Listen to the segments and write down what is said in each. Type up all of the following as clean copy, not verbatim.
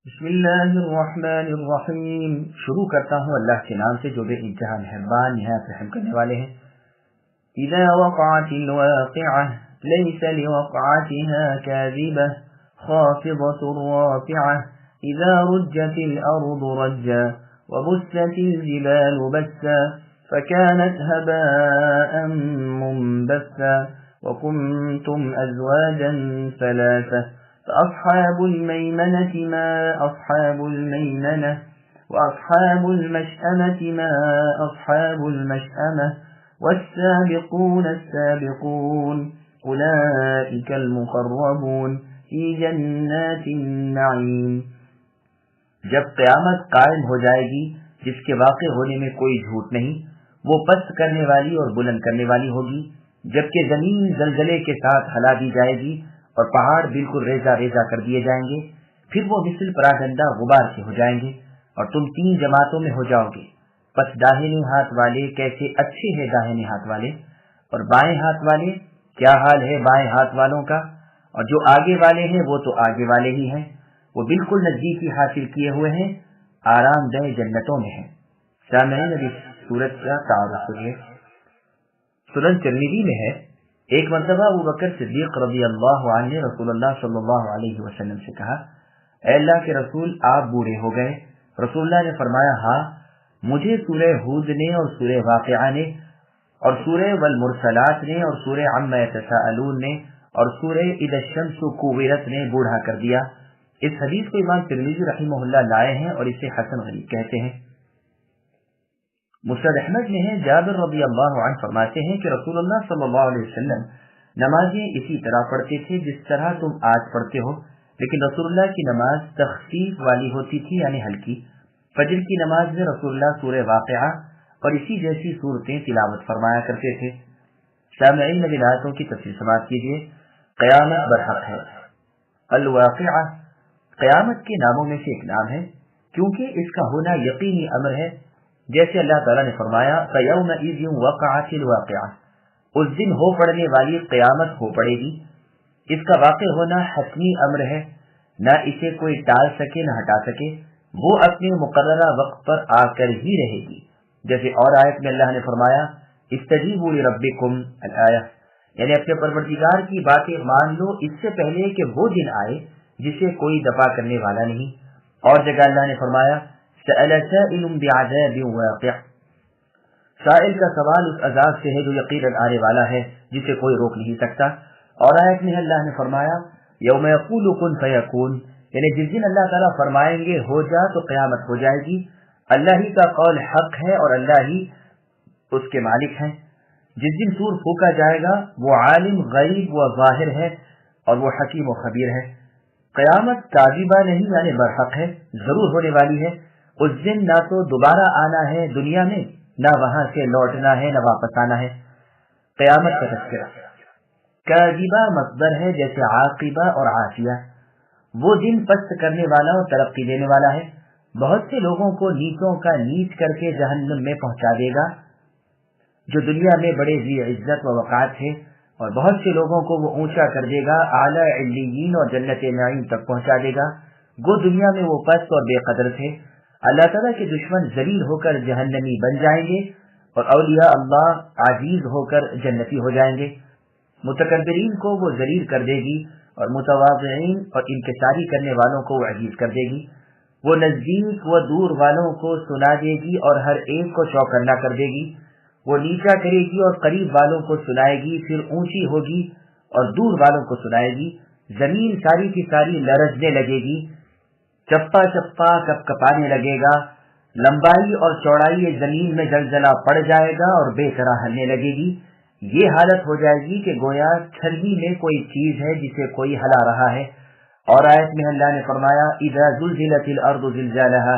بسم اللہ الرحمن الرحیم۔ شروع کرتا ہوں اللہ کے نام سے جو بے انتہا مہربان نہایت رحم کرنے والے ہیں۔ اذا وقعت الواقعہ لیس لوقعتها كاذبہ خافضة رافعہ اذا رجت الارض رجا وبست الجبال بسا فكانت هباء منبثا وكنتم ازواجا ثلاثة فأصحاب الميمنة ما أصحاب الميمنة وأصحاب المشأمة ما أصحاب المشأمة والسابقون السابقون أولئك المقربون في جنات النعيم۔ جب قیامت قائم ہو جائے گی جس کے واقع ہونے میں کوئی جھوٹ نہیں، وہ پست کرنے والی اور بلند کرنے والی ہوگی، جبکہ زمین زلزلے کے ساتھ ہلا دی جائے گی اور پہاڑ بالکل ریزہ ریزہ کر دیے جائیں گے، پھر وہ مثل پراگندہ غبار کے ہو جائیں گے اور تم تین جماعتوں میں ہو جاؤ گے۔ پس داہنے ہاتھ والے کیسے اچھے ہیں داہنے ہاتھ والے، اور بائیں ہاتھ والے کیا حال ہے بائیں ہاتھ والوں کا، اور جو آگے والے ہیں وہ تو آگے والے ہی ہیں، وہ بالکل نزدیکی حاصل کیے ہوئے ہیں، آرام دہ جنتوں میں ہیں۔ سامعین ابھی سورت کا تعارف ہے۔ سنن ترمذی میں ہے، ایک مرتبہ ابو بکر صدیق رضی اللہ عنہ نے رسول اللہ صلی اللہ علیہ وسلم سے کہا، اے اللہ کے رسول آپ بوڑھے ہو گئے؟ رسول اللہ نے فرمایا، ہاں، مجھے سورہ ہود نے اور سورہ واقعہ نے اور سورہ والمرسلات نے اور سورہ عما یتساءلون نے اور سورہ اذا الشمس کورت نے بوڑھا کر دیا۔ اس حدیث کو امام ترمذی رحمہ اللہ لائے ہیں اور اسے حسن غریب کہتے ہیں۔ مسند احمد میں ہے، جابر رضی اللہ عنہ فرماتے ہیں کہ رسول اللہ صلی اللہ علیہ وسلم نمازیں اسی طرح پڑھتے تھے جس طرح تم آج پڑھتے ہو، لیکن رسول اللہ کی نماز تخفیف والی ہوتی تھی، یعنی ہلکی۔ فجر کی نماز میں رسول اللہ سورہ واقعہ اور اسی جیسی صورتیں تلاوت فرمایا کرتے تھے۔ سامعین اب آیتوں کی تفصیل سماعت کیجیے۔ قیامت برحق ہے۔ الواقعہ قیامت کے ناموں میں سے ایک نام ہے کیونکہ اس کا ہونا یقینی امر ہے، جیسے اللہ تعالیٰ نے فرمایا فَيَوْمَئِذٍ وَقَعَتِ الْوَاقِعَةُ، اس دن ہو پڑنے والی قیامت ہو پڑے گی۔ اس کا واقع ہونا حتمی امر ہے، نہ اسے کوئی ٹال سکے نہ ہٹا سکے، وہ اپنے مقررہ وقت پر آ کر ہی رہے گی۔ جیسے اور آیت میں اللہ نے فرمایا استجیبوا لربکم الآیہ، یعنی اپنے پروردگار کی باتیں مان لو اس سے پہلے کہ وہ دن آئے جسے کوئی دفع کرنے والا نہیں۔ اور جگہ اللہ نے فرمایا سأل سائل بعذاب واقع، سائل کا سوال اس عذاب سے ہے جو یقیناً آنے والا ہے جسے کوئی روک نہیں سکتا۔ اور آیت میں اللہ نے فرمایا یوم یقول کن فیکون، یعنی جس دن اللہ تعالیٰ فرمائیں گے ہو جا تو قیامت ہو جائے گی۔ اللہ ہی کا قول حق ہے اور اللہ ہی اس کے مالک ہیں۔ جس دن سور پھونکا جائے گا وہ عالم غیب و ظاہر ہے اور وہ حکیم و خبیر ہے۔ قیامت کاذبہ نہیں، یعنی برحق ہے، ضرور ہونے والی ہے۔ اس دن نہ تو دوبارہ آنا ہے دنیا میں، نہ وہاں سے لوٹنا ہے، نہ واپس آنا ہے۔ قیامت کا تذکرہ کاذبہ مصدر ہے، جیسے عاقبہ اور عافیہ۔ وہ دن پست کرنے والا اور ترقی دینے والا ہے، بہت سے لوگوں کو نیچوں کا نیچ کر کے جہنم میں پہنچا دے گا جو دنیا میں بڑے ذی عزت و وقار تھے، اور بہت سے لوگوں کو وہ اونچا کر دے گا، اعلیٰ علیین اور جنت نعیم تک پہنچا دے گا۔ وہ دنیا میں وہ پست اور بے قدر تھے۔ اللہ تعالیٰ کے دشمن ذلیل ہو کر جہنمی بن جائیں گے اور اولیاء اللہ عزیز ہو کر جنتی ہو جائیں گے۔ متکبرین کو وہ ذلیل کر دے گی اور متواضعین اور انکساری کرنے والوں کو وہ عزیز کر دے گی۔ وہ نزدیک و دور والوں کو سنا دے گی اور ہر ایک کو چوکنا کر دے گی۔ وہ نیچا کرے گی اور قریب والوں کو سنائے گی، پھر اونچی ہوگی اور دور والوں کو سنائے گی۔ زمین ساری کی ساری لرزنے لگے گی، چپا چپا کپ کپانے لگے گا، لمبائی اور چوڑائی زمین میں زلزلہ پڑ جائے گا اور بے طرح ہلنے لگے گی۔ یہ حالت ہو جائے گی کہ گویا چھلنی میں کوئی چیز ہے جسے کوئی ہلا رہا ہے۔ اور آیت میں اللہ نے فرمایا اذا زلزلت الارض زلزالها،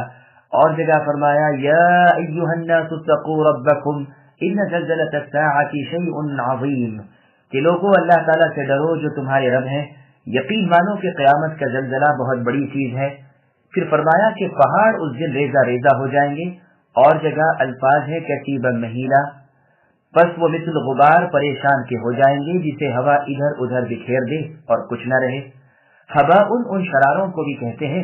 اور جگہ فرمایا یا ایھا الناس اتقوا ربکم ان زلزلۃ الساعۃ شیء عظیم، کہ لوگوں اللہ تعالیٰ سے ڈرو جو تمہارے رب ہیں، یقین مانو کہ قیامت کا زلزلہ بہت بڑی چیز ہے۔ پھر فرمایا کہ پہاڑ اس دن ریزہ ریزہ ہو جائیں گے، اور جگہ الفاظ ہے کثیبا مہیلا، پس وہ مثل غبار پریشان کے ہو جائیں گے جسے ہوا ادھر ادھر بکھیر دے اور کچھ نہ رہے۔ ہباء ان شراروں کو بھی کہتے ہیں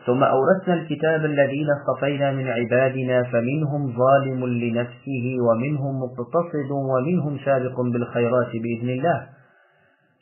ثم أورثنا الكتاب الذين اصطفينا من عبادنا فمنهم ظالم لنفسه ومنهم مقتصد ومنهم سابق بالخيرات بإذن الله।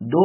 2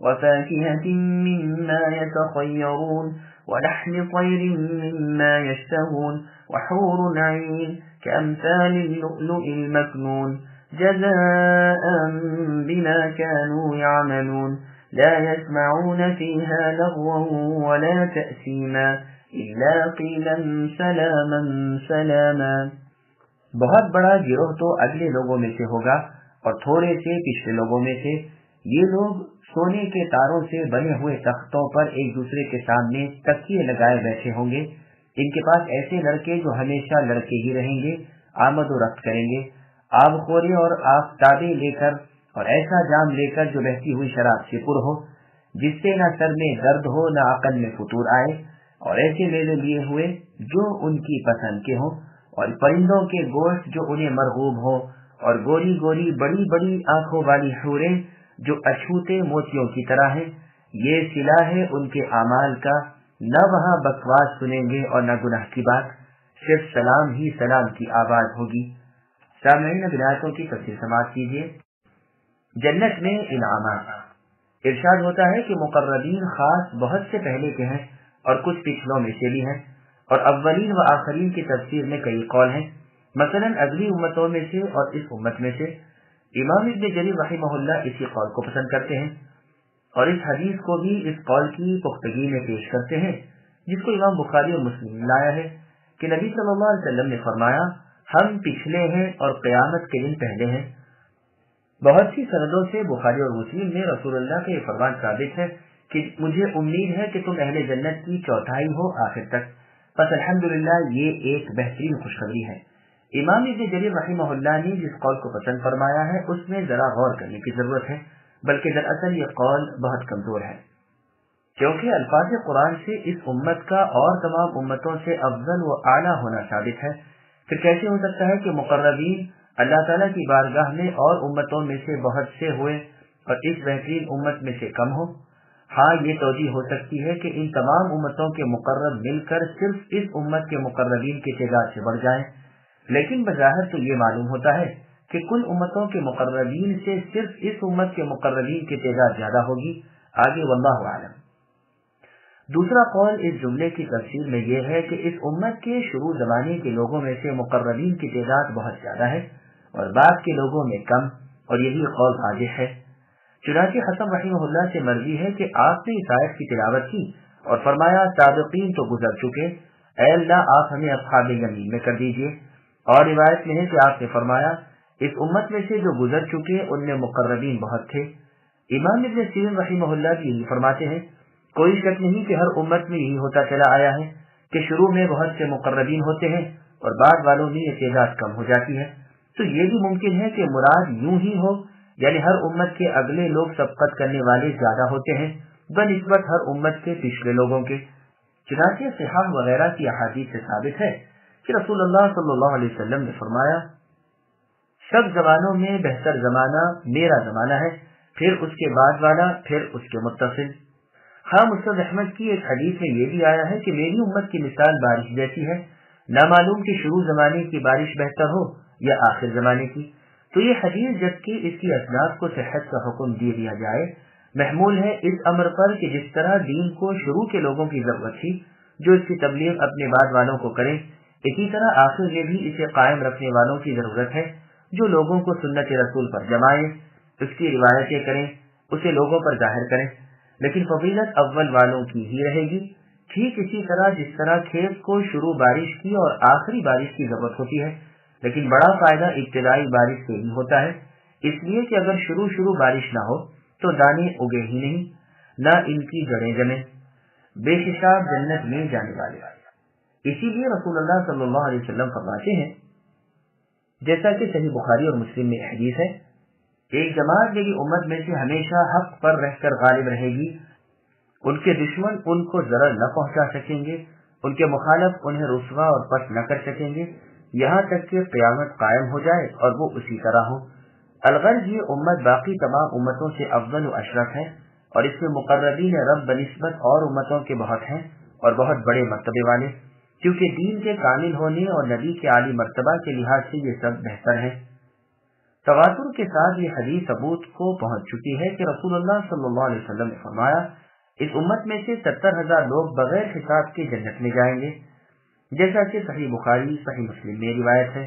وفاكهة مما يتخيرون ولحم طير مما يشتهون وحور عين كأمثال اللؤلؤ المكنون جزاء بما كانوا يعملون لا يسمعون فيها لغوا ولا تأثيما إلا قيلا سلاما سلاما۔ بہت بڑا گروہ تو اگلے لوگوں میں سے ہوگا اور تھوڑے سے پچھلے لوگوں میں سے۔ یہ لوگ سونے کے تاروں سے بنے ہوئے تختوں پر ایک دوسرے کے سامنے تکیے لگائے بیٹھے ہوں گے۔ ان کے پاس ایسے لڑکے جو ہمیشہ لڑکے ہی رہیں گے آمد و رفت کریں گے، آب خوری اور آفتابیں لے کر، اور ایسا جام لے کر جو بہتی ہوئی شراب سے پر ہو، جس سے نہ سر میں درد ہو نہ عقل میں فطور آئے، اور ایسے میوے لیے ہوئے جو ان کی پسند کے ہوں، اور پرندوں کے گوشت جو انہیں مرغوب ہو، اور گولی گولی بڑی بڑی آنکھوں والی حوریں جو اچھوتے موتیوں کی طرح ہیں۔ یہ صلہ ہے ان کے اعمال کا، نہ وہاں بکواس سنیں گے اور نہ گناہ کی بات، صرف سلام ہی سلام کی آواز ہوگی۔ سامعین بنایتوں کی تفسیر سماعت کیجیے۔ جنت میں انعامات، ارشاد ہوتا ہے کہ مقربین خاص بہت سے پہلے کے ہیں اور کچھ پچھلوں میں سے بھی ہیں، اور اولین و آخرین کی تفسیر میں کئی قول ہیں، مثلا اگلی امتوں میں سے اور اس امت میں سے۔ امام ابن جریر رحمہ اللہ اسی قول کو پسند کرتے ہیں اور اس حدیث کو بھی اس قول کی پختگی میں پیش کرتے ہیں، جس کو امام بخاری اور مسلم نے لایا ہے کہ نبی صلی اللہ علیہ وسلم نے فرمایا، ہم پچھلے ہیں اور قیامت کے دن پہلے ہیں۔ بہت سی سندوں سے بخاری اور مسلم میں رسول اللہ کا یہ فرمان ثابت ہے کہ مجھے امید ہے کہ تم اہل جنت کی چوتھائی ہو آخر تک۔ پس الحمدللہ یہ ایک بہترین خوشخبری ہے۔ امام ابن جریر رحمہ اللہ نے جس قول کو پسند فرمایا ہے اس میں ذرا غور کرنے کی ضرورت ہے، بلکہ دراصل یہ قول بہت کمزور ہے، کیونکہ الفاظ قرآن سے اس امت کا اور تمام امتوں سے افضل و اعلیٰ ہونا ثابت ہے۔ پھر کیسے ہو سکتا ہے کہ مقربین اللہ تعالیٰ کی بارگاہ میں اور امتوں میں سے بہت سے ہوئے اور اس بہترین امت میں سے کم ہو؟ ہاں، یہ توجیہ ہو سکتی ہے کہ ان تمام امتوں کے مقرب مل کر صرف اس امت کے مقربین کی تعداد سے بڑھ جائیں، لیکن بظاہر تو یہ معلوم ہوتا ہے کہ کل امتوں کے مقربین سے صرف اس امت کے مقربین کی تعداد زیادہ ہوگی۔ آگے واللہ اعلم۔ دوسرا قول اس جملے کی تفسیر میں یہ ہے کہ اس امت کے شروع زمانے کے لوگوں میں سے مقربین کی تعداد بہت زیادہ ہے اور بعد کے لوگوں میں کم، اور یہی قول راجح ہے۔ چنانچہ حسن رحمہ اللہ سے مرضی ہے کہ آپ نے اس آیت کی تلاوت کی اور فرمایا، سابقین تو گزر چکے، اے اللہ آپ ہمیں اصحاب یمین میں کر دیجئے۔ اور روایت میں ہے کہ آپ نے فرمایا، اس امت میں سے جو گزر چکے ان میں مقربین بہت تھے۔ امام ابن سیرین رحمہ اللہ بھی یہی فرماتے ہیں، کوئی شک نہیں کہ ہر امت میں یہی ہوتا چلا آیا ہے کہ شروع میں بہت سے مقربین ہوتے ہیں اور بعد والوں میں یہ تعداد کم ہو جاتی ہے۔ تو یہ بھی ممکن ہے کہ مراد یوں ہی ہو، یعنی ہر امت کے اگلے لوگ سبقت کرنے والے زیادہ ہوتے ہیں بنسبت ہر امت کے پچھلے لوگوں کے۔ چنانچہ صحاح وغیرہ کی احادیث سے ثابت ہے کہ رسول اللہ صلی اللہ علیہ وسلم نے فرمایا، سب زمانوں میں بہتر زمانہ میرا زمانہ ہے، پھر اس کے بعد والا، پھر اس کے متصل۔ ہاں، مسند احمد کی ایک حدیث میں یہ بھی آیا ہے کہ میری امت کی مثال بارش جیسی ہے، نہ معلوم کہ شروع زمانے کی بارش بہتر ہو یا آخر زمانے کی۔ تو یہ حدیث جبکہ اس کی اسناد کو صحت کا حکم دے دیا جائے، محمول ہے اس امر پر کہ جس طرح دین کو شروع کے لوگوں کی ضرورت تھی جو اس کی تبلیغ اپنے بعد والوں کو کریں، اسی طرح آخر میں بھی اسے قائم رکھنے والوں کی ضرورت ہے جو لوگوں کو سنت رسول پر جمائیں، اس کی روایتیں کریں، اسے لوگوں پر ظاہر کریں، لیکن فضیلت اول والوں کی ہی رہے گی۔ ٹھیک اسی طرح جس طرح کھیت کو شروع بارش کی اور آخری بارش کی ضرورت ہوتی ہے، لیکن بڑا فائدہ ابتدائی بارش سے ہی ہوتا ہے، اس لیے کہ اگر شروع بارش نہ ہو تو دانے اگے ہی نہیں، نہ ان کی جڑیں جمیں، بے حساب جنت میں جانے والے۔ اسی لیے رسول اللہ صلی اللہ علیہ وسلم فرماتے ہیں، جیسا کہ صحیح بخاری اور مسلم میں حدیث ہے، ایک جماعت میری امت میں سے ہمیشہ حق پر رہ کر غالب رہے گی، ان کے دشمن ان کو ضرر نہ پہنچا سکیں گے، ان کے مخالف انہیں رسوا اور پست نہ کر سکیں گے، یہاں تک کہ قیامت قائم ہو جائے اور وہ اسی طرح ہو۔ الغرض یہ امت باقی تمام امتوں سے افضل و اشرف ہے، اور اس میں مقربین رب بنسبت اور امتوں کے بہت ہیں اور بہت بڑے مرتبے والے، کیونکہ دین کے کامل ہونے اور نبی کے عالی مرتبہ کے لحاظ سے یہ سب بہتر ہے۔ تواتر کے ساتھ یہ حدیث ثبوت کو پہنچ چکی ہے کہ رسول اللہ صلی اللہ علیہ وسلم نے فرمایا، اس امت میں سے 70,000 لوگ بغیر حساب کے جنت میں جائیں گے، جیسا کہ صحیح بخاری صحیح مسلم میں روایت ہے۔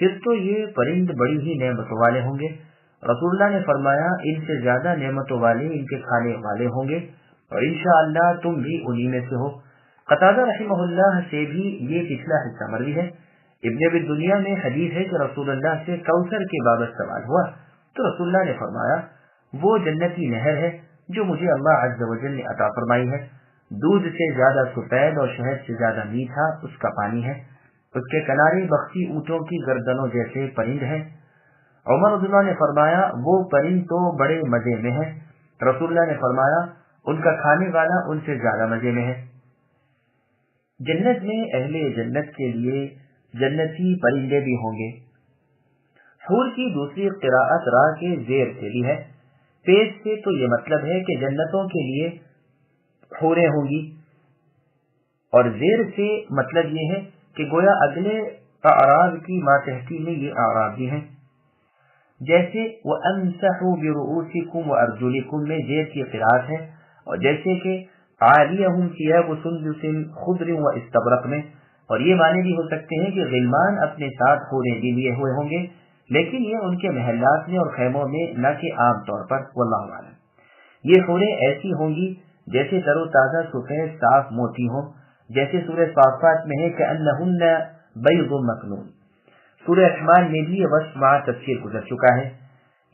پھر تو یہ پرند بڑی ہی نعمتوں والے ہوں گے۔ رسول اللہ نے فرمایا ان سے زیادہ نعمتوں والے ان کے کھانے والے ہوں گے اور انشاءاللہ تم بھی انہی میں سے ہو۔ قتادہ رحمہ اللہ سے بھی یہ پچھلا حصہ مروی ہے۔ ابن ابی دنیا میں حدیث ہے کہ رسول اللہ سے کوثر کے بابت سوال ہوا تو رسول اللہ نے فرمایا وہ جنتی نہر ہے جو مجھے اللہ عز و جل نے عطا فرمائی ہے، دودھ سے زیادہ سفید اور شہد سے زیادہ میٹھا اس کا پانی ہے، اس کے کنارے بختی اونٹوں کی گردنوں جیسے پرند ہیں۔ عمر رضی اللہ نے فرمایا وہ پرند تو بڑے مزے میں ہے۔ رسول اللہ نے فرمایا ان کا کھانے والا ان سے زیادہ مزے میں ہے۔ جنت میں اہل جنت کے لیے جنتی پرندے بھی ہوں گے۔ حور کی دوسری قراءت را کے زیر سے بھی ہے۔ پیش سے تو یہ مطلب ہے کہ جنتوں کے لیے حوریں ہوں گی، اور زیر سے مطلب یہ ہے کہ گویا اگلے اعراب کی ماتحتی میں یہ اعراب بھی ہیں، جیسے وَأَمْسَحُوا بِرُؤُوسِكُمْ وَأَرْجُلِكُمْ میں زیر کی قراءت ہے، اور جیسے کہ عَالِيَهُمْ ثِيَابُ سُنْدُسٍ خُضْرٍ وَإِسْتَبْرَقٍ میں، اور یہ معنی بھی ہو سکتے ہیں کہ غلمان اپنے ساتھ حوریں بھی لیے ہوئے ہوں گے، لیکن یہ ان کے محلات میں اور خیموں میں نہ کہ عام طور پر، واللہ اعلم۔ یہ حوریں ایسی ہوں گی جیسے تر و تازہ سفید صاف موتی ہوں، جیسے سورہ صافات میں ہے كأنهن بيض مكنون۔ سورہ رحمان میں بھی یہ وصف مع تفسیر گزر چکا ہے۔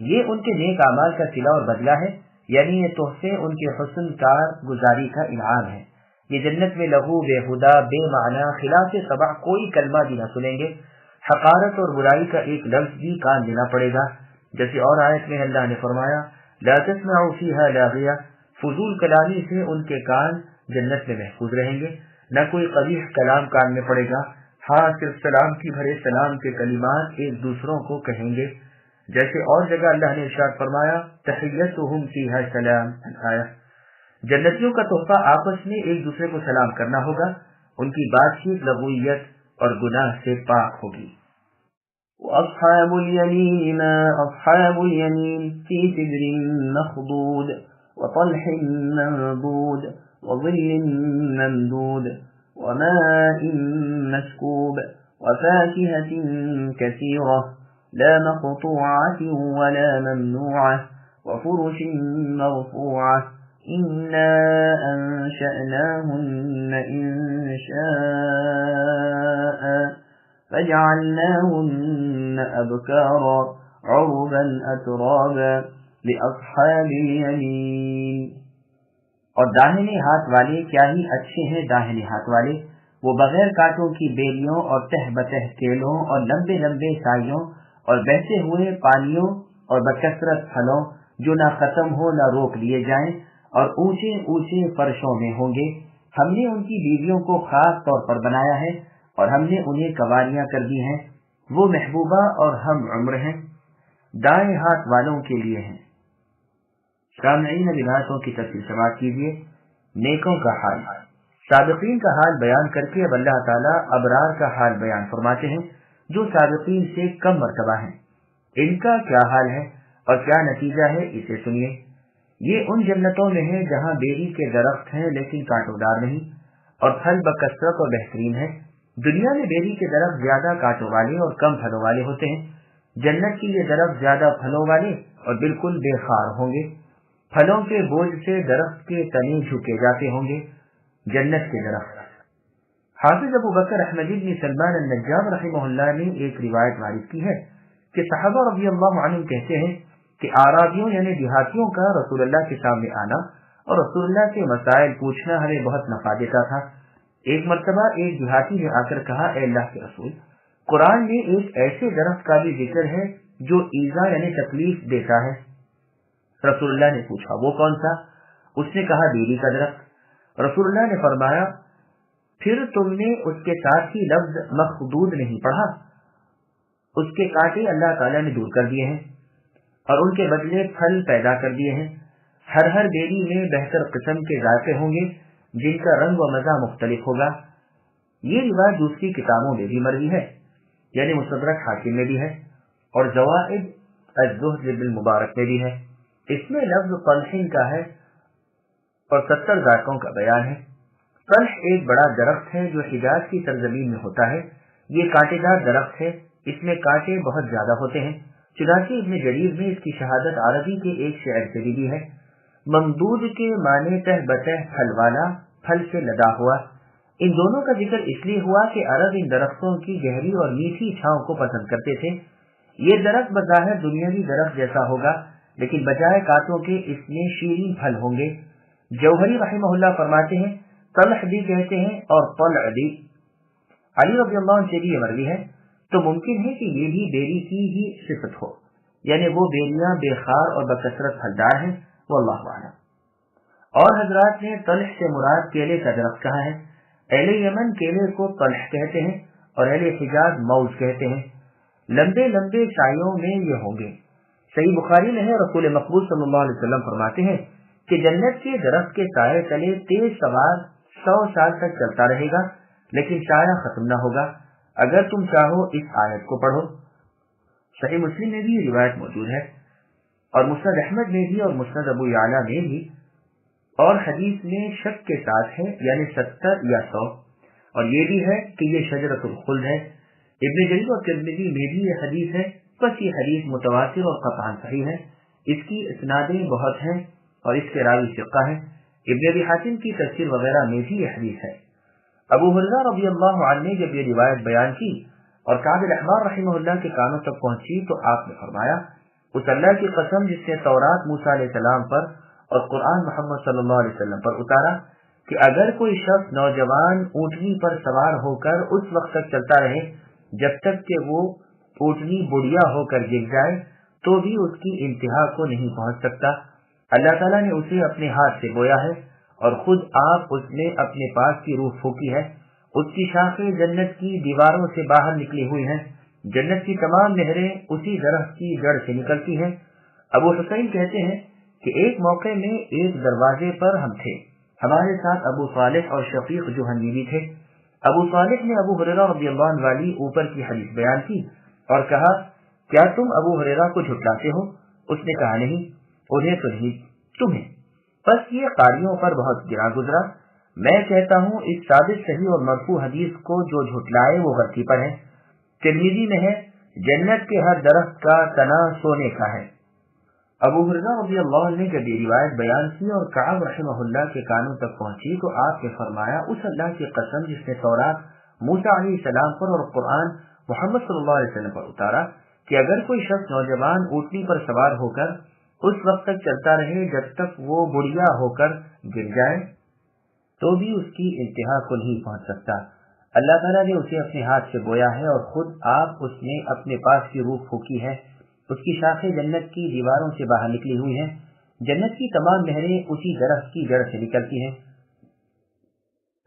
یہ ان کے نیک اعمال کا صلہ اور بدلہ ہے، یعنی یہ تحفے ان کے حسن کار گزاری کا انعام ہے۔ یہ جنت میں لغو بے ہدا بے معنی خلاف سبع کوئی کلمہ بھی نہ سنیں گے، حقارت اور برائی کا ایک لفظ بھی کان دینا پڑے گا، جیسے اور آیت میں اللہ نے فرمایا لا تسمعوا فيها لاغیہ، فضول کلامی سے ان کے کان جنت میں محفوظ رہیں گے، نہ کوئی قبیح کلام کان میں پڑے گا، ہاں صرف سلام کی بھرے سلام کے کلمات ایک دوسروں کو کہیں گے، جیسے اور جگہ اللہ نے ارشاد فرمایا تحیتهم فیہا سلام آیا۔ جنتیوں کا تحفہ آپس میں ایک دوسرے کو سلام کرنا ہوگا، ان کی بات چیت لغویت اور گناہ سے پاک ہوگی۔ وَأَصْحَابُ الْيَمِينِ مَا أَصْحَابُ الْيَمِينِ فِي سِدْرٍ مَّخْضُودٍ وَطَلْحٍ مَّنضُودٍ وَظِلٍّ مَّمْدُودٍ وَمَاءٍ مَّسْكُوبٍ وَفَاكِهَةٍ كَثِيرَةٍ لَّا مَقْطُوعَةٍ وَلَا مَمْنُوعَةٍ وَفُرُشٍ مَّرْفُوعَةٍ إِنَّا أَنشَأْنَاهُنَّ إِنشَاءً فَجَعَلْنَاهُنَّ أَبْكَارًا عُرُبًا أَتْرَابًا لِأَصْحَابِ الْيَمِينِ۔ اور داہنے ہاتھ والے کیا ہی اچھے ہیں داہنے ہاتھ والے، وہ بغیر کانٹوں کی بیلیوں اور تہ بتہ کیلوں اور لمبے لمبے سایوں اور بہتے ہوئے پانیوں اور بکثرت پھلوں جو نہ ختم ہو نہ روک لیے جائیں، اور اونچے اونچے فرشوں میں ہوں گے۔ ہم نے ان کی بیویوں کو خاص طور پر بنایا ہے اور ہم نے انہیں قواریاں کر دی ہیں، وہ محبوبہ اور ہم عمر ہیں، دائیں ہاتھ والوں کے لیے ہیں۔ سامعین روایتوں کی تفصیل سماعت کیجیے۔ نیکوں کا حال، سابقین کا حال بیان کر کے اب اللہ تعالیٰ ابرار کا حال بیان فرماتے ہیں جو سابقین سے کم مرتبہ ہیں۔ ان کا کیا حال ہے اور کیا نتیجہ ہے اسے سنیے۔ یہ ان جنتوں میں ہے جہاں بیری کے درخت ہیں لیکن کانٹوں دار نہیں، اور پھل بکثرت اور بہترین ہے۔ دنیا میں بیری کے درخت زیادہ کانٹوں والے اور کم پھلوں والے ہوتے ہیں، جنت کی یہ درخت زیادہ پھلوں والے اور بالکل بے خار ہوں گے، پھلوں کے بوجھ سے درخت کے تنے جھکے جاتے ہوں گے۔ جنت کے درخت، حافظ ابو بکر احمد بن سلمان النجار رحمہ اللہ نے ایک روایت وارد کی ہے کہ صحابہ رضی اللہ عنہ کہتے ہیں کہ اعرابیوں یعنی دیہاتیوں کا رسول اللہ کے سامنے آنا اور رسول اللہ کے مسائل پوچھنا ہمیں بہت نفع دیتا تھا۔ ایک مرتبہ ایک دیہاتی نے آ کر کہا اے اللہ کے رسول، قرآن میں ایک ایسے درخت کا بھی ذکر ہے جو ایذا یعنی تکلیف دیتا ہے۔ رسول اللہ نے پوچھا وہ کون سا؟ اس نے کہا بیری کا درخت۔ رسول اللہ نے فرمایا پھر تم نے اس کے ساتھ ہی لفظ مخدود نہیں پڑھا، اس کے کانٹے اللہ تعالیٰ نے دور کر دیے ہیں اور ان کے بدلے پھل پیدا کر دیے ہیں۔ ہر بیری میں بہتر قسم کے ذائقے ہوں گے جن کا رنگ و مزہ مختلف ہوگا۔ یہ روایت دوسری کتابوں میں بھی مروی ہے، یعنی مستدرک حاکم میں بھی ہے اور زوائد الزہد بالمبارک میں بھی ہے۔ اس میں لفظ طلح کا ہے اور 70 ذائقوں کا بیان ہے۔ طلح ایک بڑا درخت ہے جو حجاز کی سرزمین میں ہوتا ہے۔ یہ کانٹے دار درخت ہے، اس میں کانٹے بہت زیادہ ہوتے ہیں۔ چنانچہ ابن جریر میں اس کی شہادت عربی کے ایک شعر سے بھی ہے، ممدود کے معنی تہ بتہ پھل والا، پھل سے لدا ہوا۔ ان دونوں کا ذکر اس لیے ہوا کہ عرب ان درختوں کی گہری اور میٹھی چھاؤں کو پسند کرتے تھے۔ یہ درخت بظاہر دنیاوی درخت جیسا ہوگا، لیکن بجائے کانٹوں کے اس میں شیریں پھل ہوں گے۔ جوہری رحمہ اللہ فرماتے ہیں طلح بھی کہتے ہیں اور طلع بھی۔ علی رضی اللہ عنہ سے بھی یہ مروی ہے، تو ممکن ہے کہ یہ بھی بیری کی ہی صفت ہو، یعنی وہ بیریاں بے خار اور بکثرت پھلدار ہیں، واللہ اعلم۔ اور حضرات نے طلح سے مراد کیلے کا درخت کہا ہے۔ اہل یمن کیلے کو طلح کہتے ہیں اور اہل حجاز موز کہتے ہیں۔ لمبے لمبے سایوں میں یہ ہوں گے۔ صحیح بخاری میں ہے، رسول مقبول صلی اللہ علیہ وسلم فرماتے ہیں کہ جنت کے درخت کے سائے تلے تیز سوار 100 سال تک چلتا رہے گا، لیکن سایہ ختم نہ ہوگا۔ اگر تم چاہو اس آیت کو پڑھو۔ صحیح مسلم میں بھی روایت موجود ہے، اور مسند احمد میں بھی اور مسند ابو یعلا میں بھی، اور حدیث میں شک کے ساتھ ہے، یعنی 70 یا 100، اور یہ بھی ہے کہ یہ شجرۃ الخلد ہے۔ ابن جریر اور ترمذی میں بھی یہ حدیث ہے، بس یہ حدیث متواتر اور قطعاً صحیح ہے۔ اس کی اسنادیں بہت ہیں اور اس کے راوی ثقہ ہیں۔ ابن ابی حاتم کی تفسیر وغیرہ میں بھی یہ حدیث ہے۔ ابو ہریرہ رضی اللہ عنہ نے جب یہ روایت بیان کی اور کعب الاحبار رحمہ اللہ کے کانوں تک پہنچی تو آپ نے فرمایا، اس اللہ کی قسم جس نے تورات موسیٰ علیہ السلام پر اور قرآن محمد صلی اللہ علیہ وسلم پر اتارا، کہ اگر کوئی شخص نوجوان اونٹنی پر سوار ہو کر اس وقت تک چلتا رہے جب تک کہ وہ اونٹنی بڑھیا ہو کر گر جائے تو بھی اس کی انتہا کو نہیں پہنچ سکتا۔ اللہ تعالیٰ نے اسے اپنے ہاتھ سے بویا ہے اور خود آپ اس نے اپنے پاس کی روح پھونکی ہے۔ اس کی شاخیں جنت کی دیواروں سے باہر نکلی ہوئی ہیں۔ جنت کی تمام نہریں اسی درخت کی جڑ سے نکلتی ہیں۔ ابو حسین کہتے ہیں کہ ایک موقع میں ایک دروازے پر ہم تھے، ہمارے ساتھ ابو صالح اور شفیق جوہنی بھی تھے۔ ابو صالح نے ابو ہریرہ رضی اللہ عنہ والی اوپر کی حدیث بیان کی اور کہا، کیا تم ابو ہریرہ کو جھٹلاتے ہو؟ اس نے کہا، نہیں، انہیں تو نہیں، تمہیں۔ بس یہ قاریوں پر بہت گرا گزرا۔ میں کہتا ہوں اس ثابت صحیح اور مرفوع حدیث کو جو جھٹلائے وہ غلطی پر ہے۔ ترمذی میں ہے، جنت کے ہر درخت کا تنا سونے کا ہے۔ ابو ہریرہ رضی اللہ عنہ نے جب یہ روایت بیان کی اور کعب رحمہ اللہ کے کانوں تک پہنچی تو آپ نے فرمایا، اس اللہ کی قسم جس نے تورات موسیٰ علیہ السلام پر اور قرآن محمد صلی اللہ علیہ وسلم پر اتارا، کہ اگر کوئی شخص نوجوان اونٹنی پر سوار ہو کر اس وقت تک چلتا رہے جب تک وہ بڑھیا ہو کر گر جائے تو بھی اس کی انتہا کو نہیں پہنچ سکتا۔ اللہ تعالیٰ نے اسے اپنے ہاتھ سے بویا ہے اور خود آپ اس نے اپنے پاس کی روح پھونکی ہے۔ اس کی شاخیں جنت کی دیواروں سے باہر نکلی ہوئی ہیں۔ جنت کی تمام نہریں اسی درخت کی جڑ سے نکلتی ہیں۔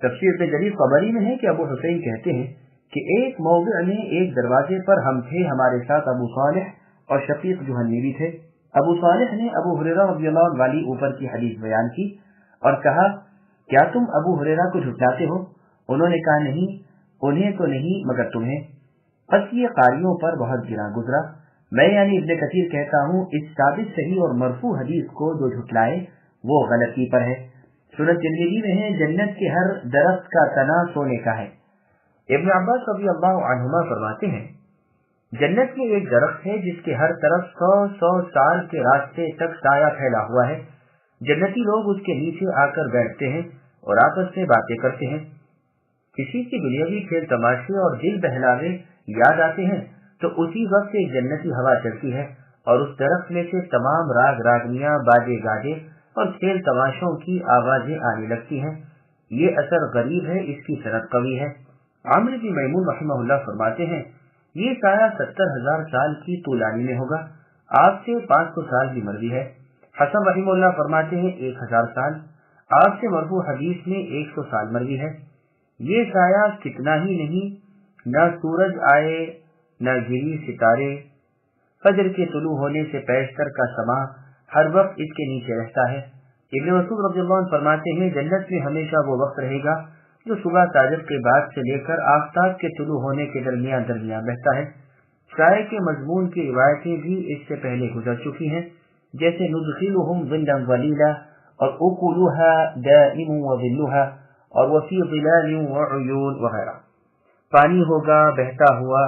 تفسیر ابن جریر طبری میں ہے کہ ابو حسین کہتے ہیں کہ ایک موضع میں ایک دروازے پر ہم تھے، ہمارے ساتھ ابو صالح اور شفیق جوہنی بھی تھے۔ ابو صالح نے ابو ہریرہ رضی اللہ عنہ والی اوپر کی حدیث بیان کی اور کہا، کیا تم ابو ہریرہ کو جھٹلاتے ہو؟ انہوں نے کہا، نہیں، انہیں تو نہیں مگر تمہیں۔ بس یہ قاریوں پر بہت گرا گزرا۔ میں یعنی ابن کثیر کہتا ہوں اس ثابت صحیح اور مرفوع حدیث کو جو جھٹلائے وہ غلطی پر ہے۔ سنن ترمذی میں ہے، جنت کے ہر درخت کا تنا سونے کا ہے۔ ابن عباس رضی اللہ عنہما فرماتے ہیں، جنت میں ایک درخت ہے جس کے ہر طرف 100 سال کے راستے تک سایہ پھیلا ہوا ہے۔ جنتی لوگ اس کے نیچے آ کر بیٹھتے ہیں اور آپس میں باتیں کرتے ہیں۔ کسی کی دنیاوی کھیل تماشے اور دل بہلاوے یاد آتے ہیں تو اسی وقت ایک جنتی ہوا چلتی ہے اور اس درخت میں سے تمام راگ راگنیاں، باجے گاجے اور کھیل تماشوں کی آوازیں آنے لگتی ہیں۔ یہ اثر غریب ہے، اس کی صنعت قوی ہے۔ عامر بن میمون رحمہ اللہ فرماتے ہیں، یہ سایہ 70,000 سال کی طولانی میں ہوگا، آپ سے 500 سال کی مروی ہے۔ حسن رحمہ اللہ فرماتے ہیں 1000 سال، آپ سے مرفوع حدیث میں 100 سال مروی ہے۔ یہ سایہ کتنا ہی نہیں، نہ سورج آئے نہ گری ستارے، فجر کے طلوع ہونے سے پیشتر کا سما ہر وقت اس کے نیچے رہتا ہے۔ ابن مسعود رضی اللہ عنہ فرماتے ہیں، جنت میں ہمیشہ وہ وقت رہے گا جو صبح تاجر کے بعد سے لے کر آفتاب کے طلوع ہونے کے درمیان بہتا ہے۔ سائے کے مضمون کی روایتیں بھی اس سے پہلے گزر چکی ہیں، جیسے ندخلہم ظلا ظلیلا اور اکلھا دائم وظلھا اور وفی ظلال وعیون وغیرہ۔ پانی ہوگا بہتا ہوا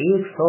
100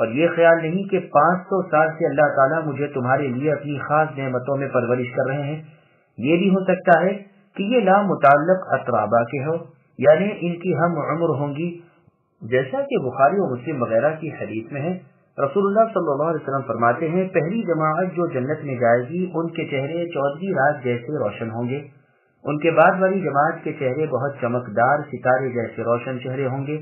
اور یہ خیال نہیں کہ 500 سال سے اللہ تعالیٰ مجھے تمہارے لیے اپنی خاص نعمتوں میں پرورش کر رہے ہیں۔ یہ بھی ہو سکتا ہے کہ یہ لام متعلق اطرابہ کے ہو، یعنی ان کی ہم عمر ہوں گی، جیسا کہ بخاری و مسلم وغیرہ کی حدیث میں ہے۔ رسول اللہ صلی اللہ علیہ وسلم فرماتے ہیں، پہلی جماعت جو جنت میں جائے گی ان کے چہرے 14ویں رات جیسے روشن ہوں گے، ان کے بعد والی جماعت کے چہرے بہت چمکدار ستارے جیسے روشن چہرے ہوں گے،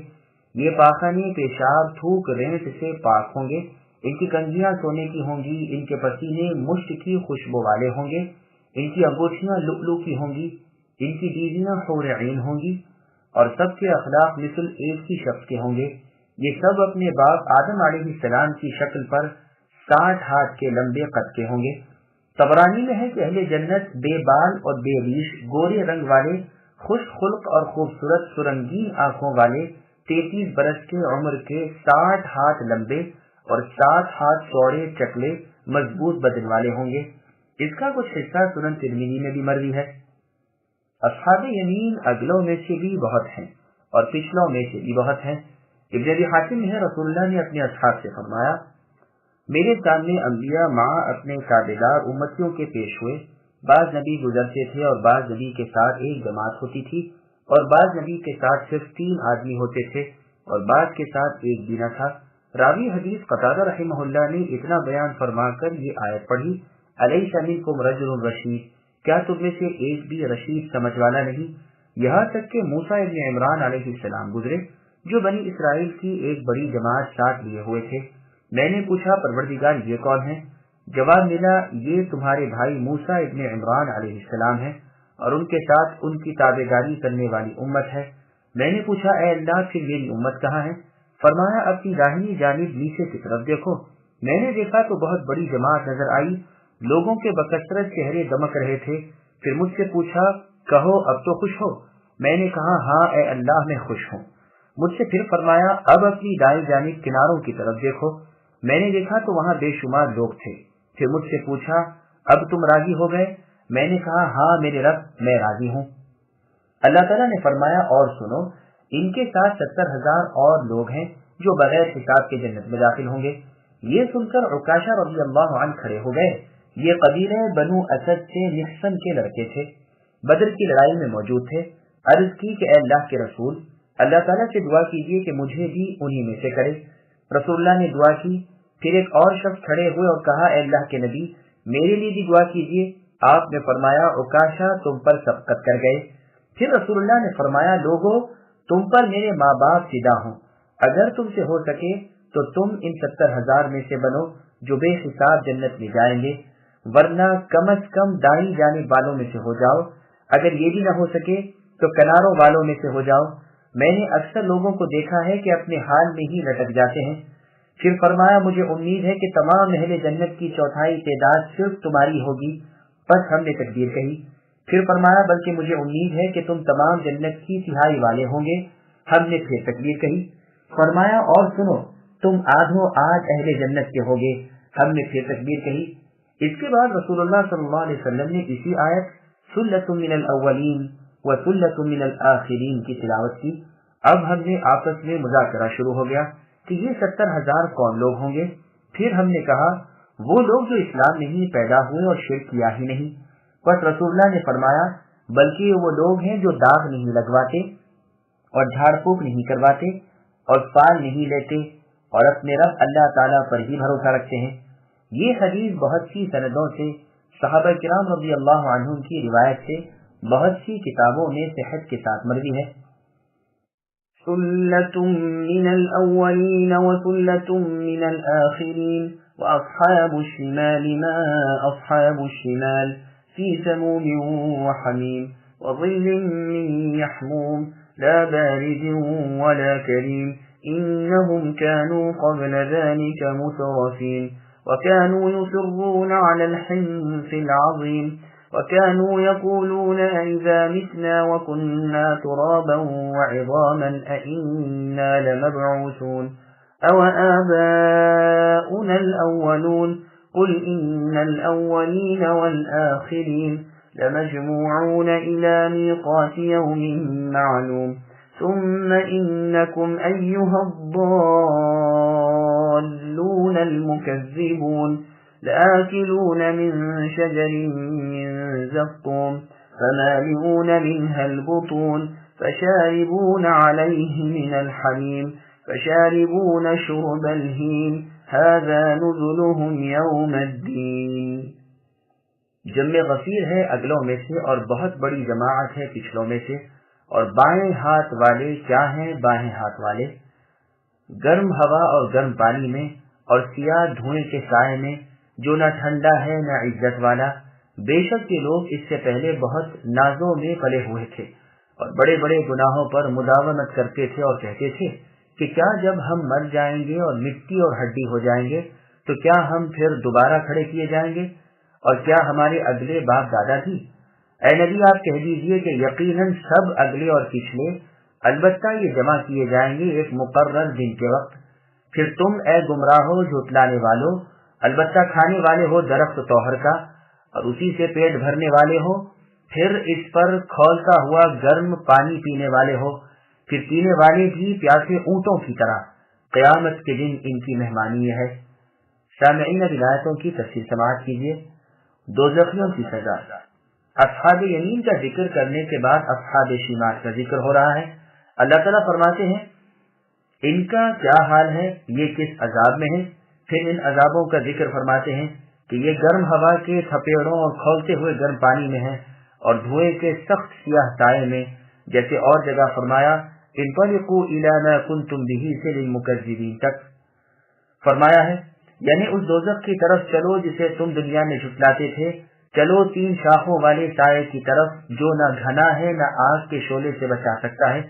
یہ پاخانے پیشاب تھوک رینس سے پاک ہوں گے، ان کی کنگھیاں سونے کی ہوں گی، ان کے پسینے مشک کی خوشبو والے ہوں گے، ان کی انگوٹھیاں لؤلؤ کی ہوں گی، ان کی بیویاں حور عین ہوں گی، اور سب کے اخلاق مثل ایک ہی شخص کے ہوں گے۔ یہ سب اپنے باپ آدم علیہ السلام کی شکل پر 60 ہاتھ کے لمبے قد کے ہوں گے۔ طبرانی میں ہے کہ اہل جنت بے بال اور بے ریش، گورے رنگ والے، خوش خلق اور خوبصورت سرنگین آنکھوں والے، 33 برس کے عمر کے، 60 ہاتھ لمبے اور 60 ہاتھ چوڑے، چکلے، مضبوط بدن والے ہوں گے۔ اس کا کچھ حصہ سنن ترمذی میں بھی مروی ہے۔ اصحاب یمین اگلوں میں سے بھی بہت ہیں اور پچھلوں میں سے بھی بہت ہیں۔ ابن ابی حاتم ہے، رسول اللہ نے اپنے اصحاب سے فرمایا، میرے سامنے انبیاء مع اپنے تابعدار امتیوں کے پیش ہوئے، بعض نبی گزرتے تھے اور بعض نبی کے ساتھ ایک جماعت ہوتی تھی، اور بعض نبی کے ساتھ صرف 3 آدمی ہوتے تھے اور بعض کے ساتھ ایک بھی نہ تھا۔ راوی حدیث قتادہ رحمہ اللہ نے اتنا بیان فرما کر یہ آیت پڑھی، الیس منکم رجل رشید، کیا تم میں سے ایک بھی رشید سمجھ والا نہیں؟ یہاں تک کہ موسیٰ ابن عمران علیہ السلام گزرے جو بنی اسرائیل کی ایک بڑی جماعت ساتھ لیے ہوئے تھے۔ میں نے پوچھا، پروردگار یہ کون ہے؟ جواب ملا، یہ تمہارے بھائی موسیٰ ابن عمران علیہ السلام ہے اور ان کے ساتھ ان کی تابعداری کرنے والی امت ہے۔ میں نے پوچھا، اے اللہ پھر میری امت کہاں ہے؟ فرمایا، اپنی داہنی جانب نیچے کی طرف دیکھو۔ میں نے دیکھا تو بہت بڑی جماعت نظر آئی، لوگوں کے بکثرت چہرے دمک رہے تھے۔ پھر مجھ سے پوچھا، کہو اب تو خوش ہو؟ میں نے کہا، ہاں اے اللہ میں خوش ہوں۔ مجھ سے پھر فرمایا، اب اپنی دائیں جانب کناروں کی طرف دیکھو۔ میں نے دیکھا تو وہاں بے شمار لوگ تھے۔ پھر مجھ سے پوچھا، اب تم راضی ہو گئے؟ میں نے کہا، ہاں میرے رب میں راضی ہوں۔ اللہ تعالیٰ نے فرمایا، اور سنو، ان کے ساتھ 70,000 اور لوگ ہیں جو بغیر حساب کے جنت میں داخل ہوں گے۔ یہ سن کر عکاشہ رضی اللہ عنہ کھڑے ہو گئے۔ یہ قبیلہ بنو اسد سے محصن کے لڑکے تھے، بدر کی لڑائی میں موجود تھے۔ عرض کی کہ اے اللہ کے رسول، اللہ تعالیٰ سے دعا کیجیے کہ مجھے بھی انہی میں سے کرے۔ رسول اللہ نے دعا کی۔ پھر ایک اور شخص کھڑے ہوئے اور کہا، اے اللہ کے نبی، میرے لیے بھی دعا کیجیے۔ آپ نے فرمایا، عکاشہ تم پر سبقت کر گئے۔ پھر رسول اللہ نے فرمایا، لوگو تم پر میرے ماں باپ فدا ہوں، اگر تم سے ہو سکے تو تم ان 70,000 میں سے بنو جو بے حساب جنت میں جائیں گے، ورنہ کم از کم دائیں جانب والوں میں سے ہو جاؤ، اگر یہ بھی نہ ہو سکے تو کناروں والوں میں سے ہو جاؤ۔ میں نے اکثر لوگوں کو دیکھا ہے کہ اپنے حال میں ہی لٹک جاتے ہیں۔ پھر فرمایا، مجھے امید ہے کہ تمام اہل جنت کی چوتھائی تعداد صرف تمہاری ہوگی۔ بس ہم نے تکبیر کہی۔ پھر فرمایا، بلکہ مجھے امید ہے کہ تم تمام جنت کی تہائی والے ہوں گے۔ ہم نے پھر تکبیر کہی۔ فرمایا، اور سنو، تم آدھوں آدھ اہل جنت کے ہوگے۔ ہم نے پھر تکبیر کہی۔ اس کے بعد رسول اللہ صلی اللہ علیہ وسلم نے اسی آیت ثلۃ من الاولین وثلۃ من الآخرین کی تلاوت کی۔ اب ہم نے آپس میں مذاکرہ شروع ہو گیا کہ یہ 70,000 کون لوگ ہوں گے؟ پھر ہم نے کہا، وہ لوگ جو اسلام میں ہی پیدا ہوئے اور شرک کیا ہی نہیں۔ بس رسول اللہ نے فرمایا، بلکہ وہ لوگ ہیں جو داغ نہیں لگواتے اور جھاڑ پھونک نہیں کرواتے اور پال نہیں لیتے اور اپنے رب اللہ تعالیٰ پر ہی بھروسہ رکھتے ہیں۔ یہ حدیث بہت سی سندوں سے صحابہ کرام رضی اللہ عنہم کی روایت سے بہت سی کتابوں میں صحت کے ساتھ مروی ہے۔ ثلة من الأولين وثلة من الآخرين وأصحاب الشمال ما أصحاب الشمال في سموم وحميم وظل من يحموم لا بارد ولا كريم إنهم كانوا قبل ذلك مترفين وكانوا يصرون على الحنث العظيم وكانوا يقولون أئذا متنا وكنا ترابا وعظاما أئنا لمبعوثون أو آباؤنا الأولون قل إن الأولين والآخرين لمجموعون إلى ميقات يوم معلوم ثم إنكم أيها الضالون المكذبون لآكلون من شجر من زقوم فمالئون منها البطون فشاربون عليه من الحميم فشاربون شرب الهيم هذا نزلهم يوم الدين۔ جمع غفیر ہے اگلوں میں سے اور بہت بڑی جماعت ہے پچھلوں میں سے، اور بائیں ہاتھ والے کیا ہیں بائیں ہاتھ والے، گرم ہوا اور گرم پانی میں اور سیاہ دھوئیں کے سائے میں، جو نہ ٹھنڈا ہے نہ عزت والا۔ بے شک یہ لوگ اس سے پہلے بہت نازوں میں پلے ہوئے تھے اور بڑے بڑے گناہوں پر مداومت کرتے تھے اور کہتے تھے کہ کیا جب ہم مر جائیں گے اور مٹی اور ہڈی ہو جائیں گے تو کیا ہم پھر دوبارہ کھڑے کیے جائیں گے، اور کیا ہمارے اگلے باپ دادا تھی؟ اے نبی آپ کہہ دیجئے کہ یقیناً سب اگلے اور پچھلے البتہ یہ جمع کیے جائیں گے ایک مقرر دن کے وقت۔ پھر تم اے گمراہو جھٹلانے والو البتہ کھانے والے ہو درخت توہر کا اور اسی سے پیٹ بھرنے والے ہو، پھر اس پر کھولتا ہوا گرم پانی پینے والے ہو، پھر پینے والے بھی پیاسے اونٹوں کی طرح۔ قیامت کے دن ان کی مہمانی ہے۔ سامعین ولایتوں کی تفصیل سماعت کیجیے۔ دوزخیوں کی سزا۔ اصحاب یمین کا ذکر کرنے کے بعد اصحاب شمال کا ذکر ہو رہا ہے۔ اللہ تعالیٰ فرماتے ہیں ان کا کیا حال ہے، یہ کس عذاب میں ہے۔ پھر ان عذابوں کا ذکر فرماتے ہیں کہ یہ گرم ہوا کے تھپیڑوں اور کھولتے ہوئے گرم پانی میں ہے اور دھوئے کے سخت سیاہ سائے میں، جیسے اور جگہ فرمایا انطلقوا الی ما کنتم بہ سے للمکذبین تک فرمایا ہے، یعنی اس دوزخ کی طرف چلو جسے تم دنیا میں جھٹلاتے تھے، چلو 3 شاخوں والے سائے کی طرف جو نہ گھنا ہے نہ آگ کے شعلے سے بچا سکتا ہے۔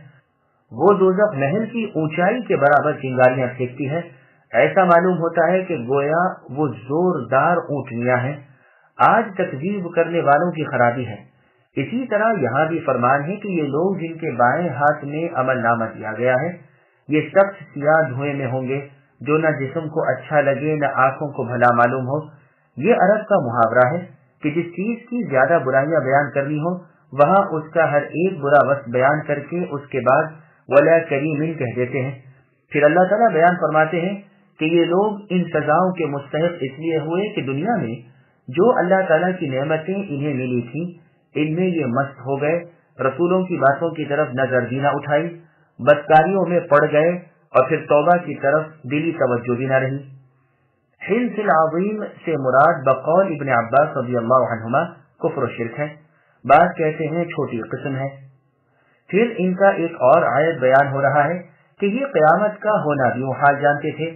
وہ دوزخ محل کی اونچائی کے برابر چنگاریاں پھینکتی ہے، ایسا معلوم ہوتا ہے کہ گویا وہ زوردار اونٹنیاں ہیں۔ آج تکذیب کرنے والوں کی خرابی ہے۔ اسی طرح یہاں بھی فرمان ہے کہ یہ لوگ جن کے بائیں ہاتھ میں عمل نامہ دیا گیا ہے، یہ سخت سیاہ دھوئیں میں ہوں گے، جو نہ جسم کو اچھا لگے نہ آنکھوں کو بھلا معلوم ہو۔ یہ عرب کا محاورہ ہے کہ جس چیز کی زیادہ برائیاں بیان کرنی ہو وہاں اس کا ہر ایک برا وصف بیان کر کے اس کے بعد ولا کریم کہہ دیتے ہیں۔ پھر اللہ تعالیٰ بیان فرماتے ہیں کہ یہ لوگ ان سزاؤں کے مستحق اس لیے ہوئے کہ دنیا میں جو اللہ تعالیٰ کی نعمتیں انہیں ملی تھیں ان میں یہ مست ہو گئے، رسولوں کی باتوں کی طرف نظر بھی نہ اٹھائی، بدکاریوں میں پڑ گئے اور پھر توبہ کی طرف دلی توجہ بھی نہ رہی۔ حنس العظیم سے مراد بقول ابن عباس رضی اللہ عنہما کفر و شرک ہے، بعض کہتے ہیں چھوٹی قسم ہے۔ پھر ان کا ایک اور عیب بیان ہو رہا ہے کہ یہ قیامت کا ہونا بھی محال جانتے تھے،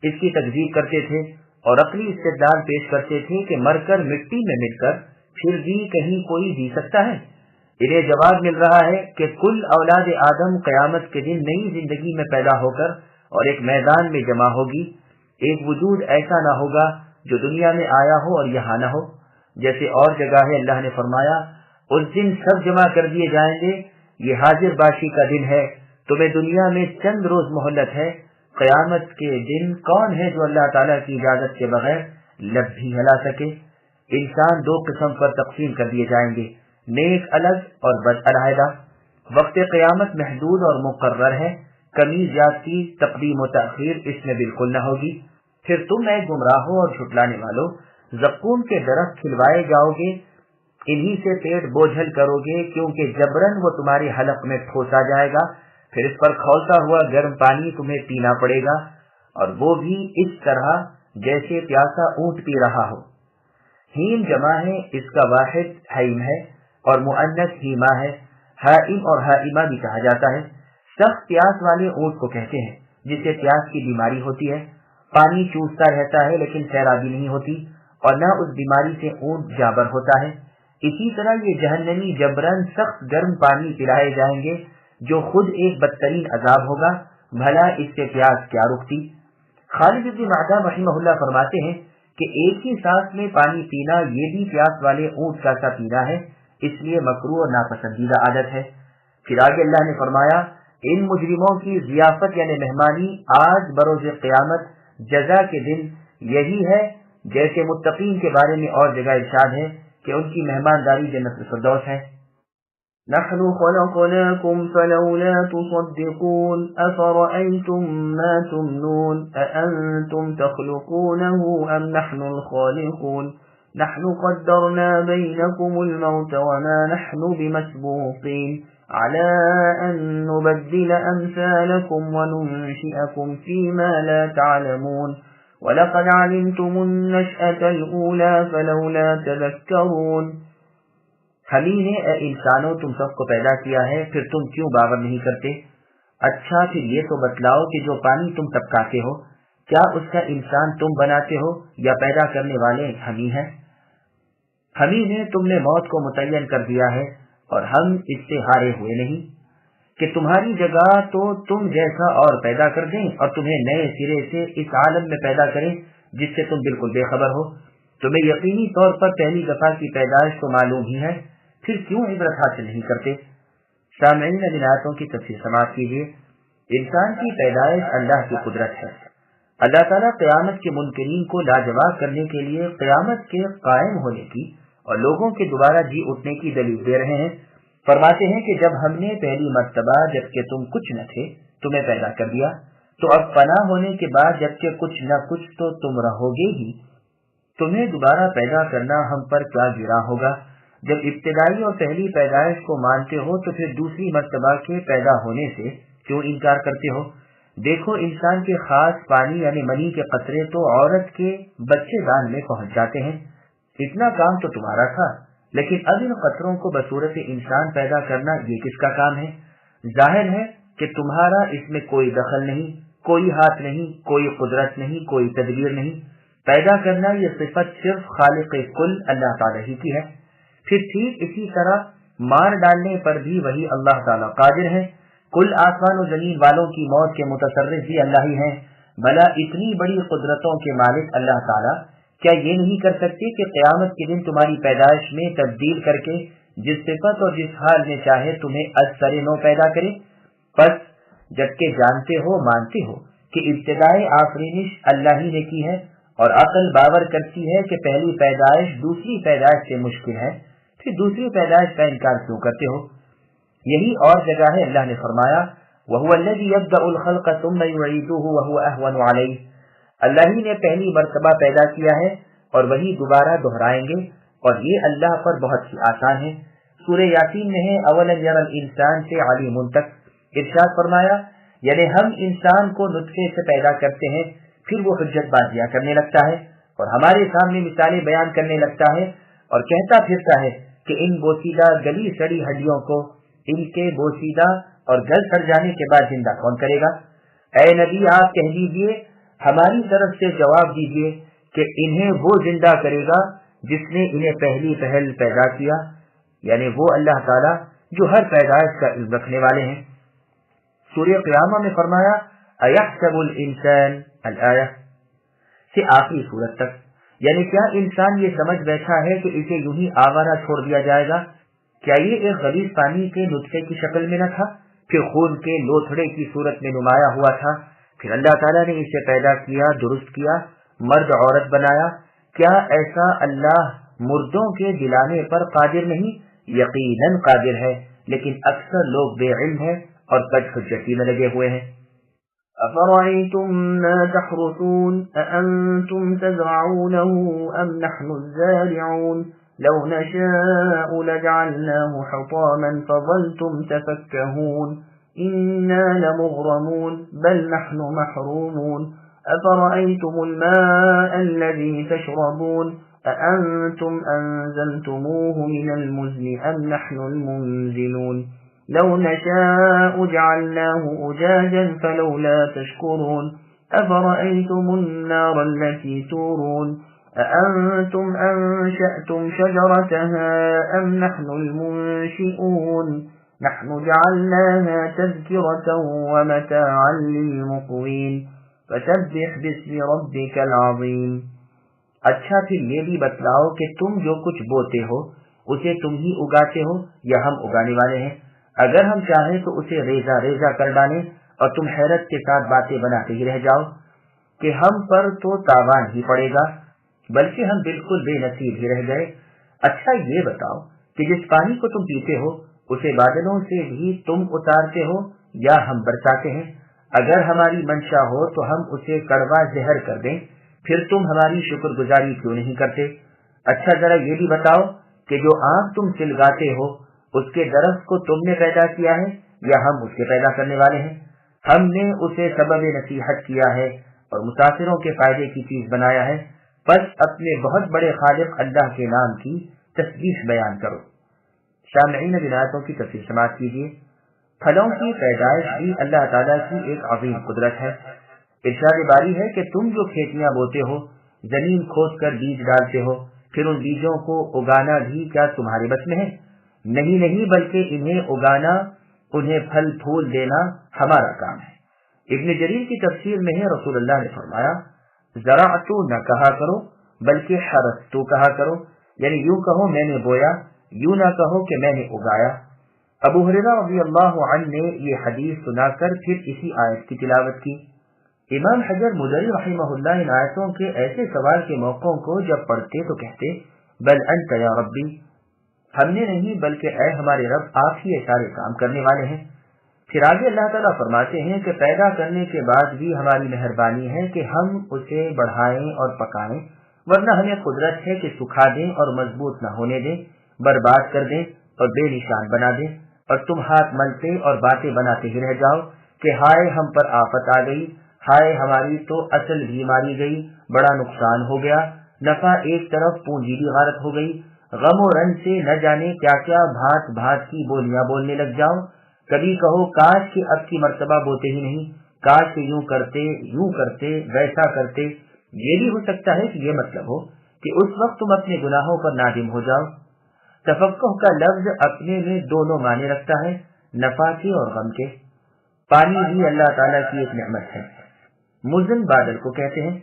اس کی تکذیب کرتے تھے اور عقلی استدلال پیش کرتے تھے کہ مر کر مٹی میں مل کر پھر بھی کہیں کوئی جی سکتا ہے۔ انہیں جواب مل رہا ہے کہ کل اولاد آدم قیامت کے دن نئی زندگی میں پیدا ہو کر اور ایک میدان میں جمع ہوگی، ایک وجود ایسا نہ ہوگا جو دنیا میں آیا ہو اور یہاں نہ ہو۔ جیسے اور جگہ ہے اللہ نے فرمایا اس دن سب جمع کر دیے جائیں گے، یہ حاضر باشی کا دن ہے، تمہیں دنیا میں چند روز مہلت ہے، قیامت کے دن کون ہے جو اللہ تعالیٰ کی اجازت کے بغیر لب بھی ہلا سکے۔ انسان 2 قسم پر تقسیم کر دیے جائیں گے، نیک الگ اور بد علیحدہ۔ وقت قیامت محدود اور مقرر ہے، کمی زیادتی تقدیم و تاخیر اس میں بالکل نہ ہوگی۔ پھر تم اے گمراہوں اور جھٹلانے والو زقوم کے درخت کھلوائے جاؤ گے، انہی سے پیٹ بوجھل کرو گے، کیونکہ جبرن وہ تمہارے حلق میں ٹھوسا جائے گا، پھر اس پر کھولتا ہوا گرم پانی تمہیں پینا پڑے گا، اور وہ بھی اس طرح جیسے پیاسا اونٹ پی رہا ہو۔ ہیم جمع ہے، اس کا واحد حیم ہے اور مؤنث ہیما ہے، حائم اور حائمہ بھی کہا جاتا ہے۔ سخت پیاس والے اونٹ کو کہتے ہیں جسے پیاس کی بیماری ہوتی ہے، پانی چوستا رہتا ہے لیکن سیرابی نہیں ہوتی اور نہ اس بیماری سے اونٹ جابر ہوتا ہے۔ اسی طرح یہ جہنمی جبرن سخت گرم پانی پلائے جائیں گے جو خود ایک بدترین عذاب ہوگا، بھلا اس سے پیاس کیا رکتی۔ خالد بن معدان رحمہ اللہ فرماتے ہیں کہ ایک ہی سانس میں پانی پینا یہ بھی پیاس والے اونٹ کا سا پینا ہے، اس لیے مکروہ اور ناپسندیدہ عادت ہے۔ پھر آگے اللہ نے فرمایا ان مجرموں کی ضیافت یعنی مہمانی آج بروز قیامت جزا کے دن یہی ہے، جیسے متقین کے بارے میں اور جگہ ارشاد ہے کہ ان کی مہمانداری جنت الفردوس ہے۔ نحن خلقناكم فلولا تصدقون أفرأيتم ما تمنون أأنتم تخلقونه أم نحن الخالقون نحن قدرنا بينكم الموت وما نحن بمسبوقين على أن نبدل أمثالكم وننشئكم فيما لا تعلمون وَلَقَدْ عَلِمْتُمُ النَّشْأَةَ الْأُولَى فَلَوْلَا تَذَكَّرُونَ ہمیں نے اے انسانوں تم سب کو پیدا کیا ہے، پھر تم کیوں باور نہیں کرتے؟ اچھا پھر یہ تو بتلاؤ کہ جو پانی تم ٹپکاتے ہو کیا اس کا انسان تم بناتے ہو یا پیدا کرنے والے ہم ہی ہیں؟ ہمیں نے تم نے موت کو متعین کر دیا ہے اور ہم اس سے ہارے ہوئے نہیں کہ تمہاری جگہ تو تم جیسا اور پیدا کر دیں اور تمہیں نئے سرے سے اس عالم میں پیدا کریں جس سے تم بالکل بے خبر ہو۔ تمہیں یقینی طور پر پہلی دفعہ کی پیدائش تو معلوم ہی ہے، پھر کیوں عبرت حاصل نہیں کرتے؟ سامعین اب ان آیاتوں کی تفسیر سماعت کیجیے۔ انسان کی پیدائش اللہ کی قدرت ہے۔ اللہ تعالیٰ قیامت کے منکرین کو لاجواب کرنے کے لیے قیامت کے قائم ہونے کی اور لوگوں کے دوبارہ جی اٹھنے کی دلیل دے رہے ہیں۔ فرماتے ہیں کہ جب ہم نے پہلی مرتبہ جبکہ تم کچھ نہ تھے تمہیں پیدا کر دیا، تو اب فنا ہونے کے بعد جبکہ کچھ نہ کچھ تو تم رہو گے ہی، تمہیں دوبارہ پیدا کرنا ہم پر کیا گرا ہوگا؟ جب ابتدائی اور پہلی پیدائش کو مانتے ہو تو پھر دوسری مرتبہ کے پیدا ہونے سے کیوں انکار کرتے ہو؟ دیکھو انسان کے خاص پانی یعنی منی کے قطرے تو عورت کے بچے دان میں پہنچ جاتے ہیں۔ اتنا کام تو تمہارا تھا، لیکن اب ان قطروں کو بصورت انسان پیدا کرنا یہ کس کا کام ہے؟ ظاہر ہے کہ تمہارا اس میں کوئی دخل نہیں، کوئی ہاتھ نہیں، کوئی قدرت نہیں، کوئی تدبیر نہیں۔ پیدا کرنا یہ صفت صرف خالق کل اللہ تعالیٰ ہی کی ہے۔ پھر ٹھیک اسی طرح مار ڈالنے پر بھی وہی اللہ تعالیٰ قادر ہے۔ کل آسمان و زمین والوں کی موت کے متصرف بھی اللہ ہی ہیں۔ بھلا اتنی بڑی قدرتوں کے مالک اللہ تعالیٰ کیا یہ نہیں کر سکتے کہ قیامت کے دن تمہاری پیدائش میں تبدیل کر کے جس صفت اور جس حال میں چاہے تمہیں از سر نو پیدا کرے؟ پس جبکہ جانتے ہو مانتے ہو کہ ابتدائی آفرینش اللہ ہی نے کی ہے اور عقل باور کرتی ہے کہ پہلی پیدائش دوسری پیدائش سے مشکل ہے، پھر دوسری پیدائش کا انکار کیوں کرتے ہو؟ یہی اور جگہ ہے اللہ نے فرمایا وَهُوَ الَّذِي يَبْدَأُ الْخَلْقَ ثُمَّ يُعِيدُهُ وَهُوَ أَهْوَنُ عَلَيْهِ۔ اللہ ہی نے پہلی مرتبہ پیدا کیا ہے اور وہی دوبارہ دہرائیں گے اور یہ اللہ پر بہت ہی آسان ہے۔ سورہ یاسین میں ہے اَوَلَمْ يَرَ الْإِنسَانُ سے عَلِيمٌ تک ارشاد فرمایا یعنی ہم انسان کو نطفے سے پیدا کرتے ہیں، پھر وہ حجت بازیاں کرنے لگتا ہے اور ہمارے سامنے مثالیں بیان کرنے لگتا ہے اور کہتا پھرتا ہے کہ ان بوسیدہ گلی سڑی ہڈیوں کو ان کے بوسیدہ اور گل سڑ جانے کے بعد زندہ کون کرے گا؟ اے نبی آپ کہہ دیجیے، ہماری طرف سے جواب دیجیے کہ انہیں وہ زندہ کرے گا جس نے انہیں پہلی پہل پیدا کیا، یعنی وہ اللہ تعالیٰ جو ہر پیدائش کا علم رکھنے والے ہیں۔ سورہ قیامہ میں فرمایا اَيَحْسَبُ الْإِنسَانُ الآیہ سے آخری سورت تک، یعنی کیا انسان یہ سمجھ بیٹھا ہے کہ اسے یوں ہی آوارہ چھوڑ دیا جائے گا؟ کیا یہ ایک غلیظ پانی کے نطفے کی شکل میں نہ تھا، پھر خون کے لوتھڑے کی صورت میں نمایاں ہوا تھا، پھر اللہ تعالیٰ نے اسے پیدا کیا، درست کیا، مرد عورت بنایا؟ کیا ایسا اللہ مردوں کے دلانے پر قادر نہیں؟ یقیناً قادر ہے، لیکن اکثر لوگ بے علم ہیں اور کج حجتی میں لگے ہوئے ہیں۔ أفرأيتم ما تحرثون أأنتم تزرعونه أم نحن الزارعون لو نشاء لجعلناه حطاما فظلتم تفكهون إنا لمغرمون بل نحن محرومون أفرأيتم الماء الذي تشربون أأنتم أنزلتموه من المزن أم نحن المنزلون لو نشاء جعلناه أجاجا فلولا تشكرون أفرأيتم النار التي تورون أأنتم أنشأتم شجرتها أم نحن المنشئون نحن جعلناها تذكرة ومتاعا للمقوين فسبح باسم ربك العظيم۔ اچھا پھر یہ بھی بتلاؤ کہ تم جو کچھ بوتے ہو اسے تم ہی اگاتے ہو یا ہم اگانے والے ہیں؟ اگر ہم چاہیں تو اسے ریزہ ریزہ کر ڈالیں اور تم حیرت کے ساتھ باتیں بناتے ہی رہ جاؤ کہ ہم پر تو تاوان ہی پڑے گا، بلکہ ہم بالکل بے نصیب ہی رہ گئے۔ اچھا یہ بتاؤ کہ جس پانی کو تم پیتے ہو اسے بادلوں سے بھی تم اتارتے ہو یا ہم برساتے ہیں؟ اگر ہماری منشا ہو تو ہم اسے کڑوا زہر کر دیں، پھر تم ہماری شکر گزاری کیوں نہیں کرتے؟ اچھا ذرا یہ بھی بتاؤ کہ جو آگ تم سلگاتے ہو اس کے درخت کو تم نے پیدا کیا ہے یا ہم اس کے پیدا کرنے والے ہیں؟ ہم نے اسے سبب نصیحت کیا ہے اور مسافروں کے فائدے کی چیز بنایا ہے، بس اپنے بہت بڑے خالق اللہ کے نام کی تسبیح بیان کرو۔ سامعین آیاتوں کی تفسیر سماعت کیجیے۔ پھلوں کی پیدائش بھی اللہ تعالیٰ کی ایک عظیم قدرت ہے۔ ارشاد باری ہے کہ تم جو کھیتیاں بوتے ہو، زمین کھود کر بیج ڈالتے ہو، پھر ان بیجوں کو اگانا بھی کیا تمہارے بس میں ہے؟ نہیں، بلکہ انہیں اگانا، انہیں پھل پھول دینا ہمارا کام ہے۔ ابن جریر کی تفسیر میں ہے رسول اللہ نے فرمایا زرعتو نہ کہا کرو بلکہ حرثتو کہا کرو، یعنی یوں کہو میں نے بویا، یوں نہ کہو کہ میں نے اگایا۔ ابو ہریرہ رضی اللہ عنہ نے یہ حدیث سنا کر پھر اسی آیت کی تلاوت کی۔ امام حجر مدری رحمہ اللہ ان آیتوں کے ایسے سوال کے موقعوں کو جب پڑھتے تو کہتے بل انت یا ربی، ہم نے نہیں بلکہ اے ہمارے رب آپ ہی یہ سارے کام کرنے والے ہیں۔ پھر آگے اللہ تعالیٰ فرماتے ہیں کہ پیدا کرنے کے بعد بھی ہماری مہربانی ہے کہ ہم اسے بڑھائیں اور پکائیں، ورنہ ہمیں قدرت ہے کہ سکھا دیں اور مضبوط نہ ہونے دیں، برباد کر دیں اور بے نشان بنا دیں، اور تم ہاتھ ملتے اور باتیں بناتے ہی رہ جاؤ کہ ہائے ہم پر آفت آ گئی، ہائے ہماری تو اصل بھی ماری گئی، بڑا نقصان ہو گیا، نفع ایک طرف پونجی بھی غارت ہو گئی، غم و رنج سے نہ جانے کیا کیا بھات بھات کی بولیاں بولنے لگ جاؤ۔ کبھی کہو کاش کہ اب کی مرتبہ بوتے ہی نہیں، کاش کہ یوں کرتے ویسا کرتے۔ یہ بھی ہو سکتا ہے کہ یہ مطلب ہو کہ اس وقت تم اپنے گناہوں پر نادم ہو جاؤ۔ تفقہ کا لفظ اپنے میں دونوں معنی رکھتا ہے، نفع کے اور غم کے۔ پانی بھی اللہ تعالیٰ کی ایک نعمت ہے، مزن بادل کو کہتے ہیں۔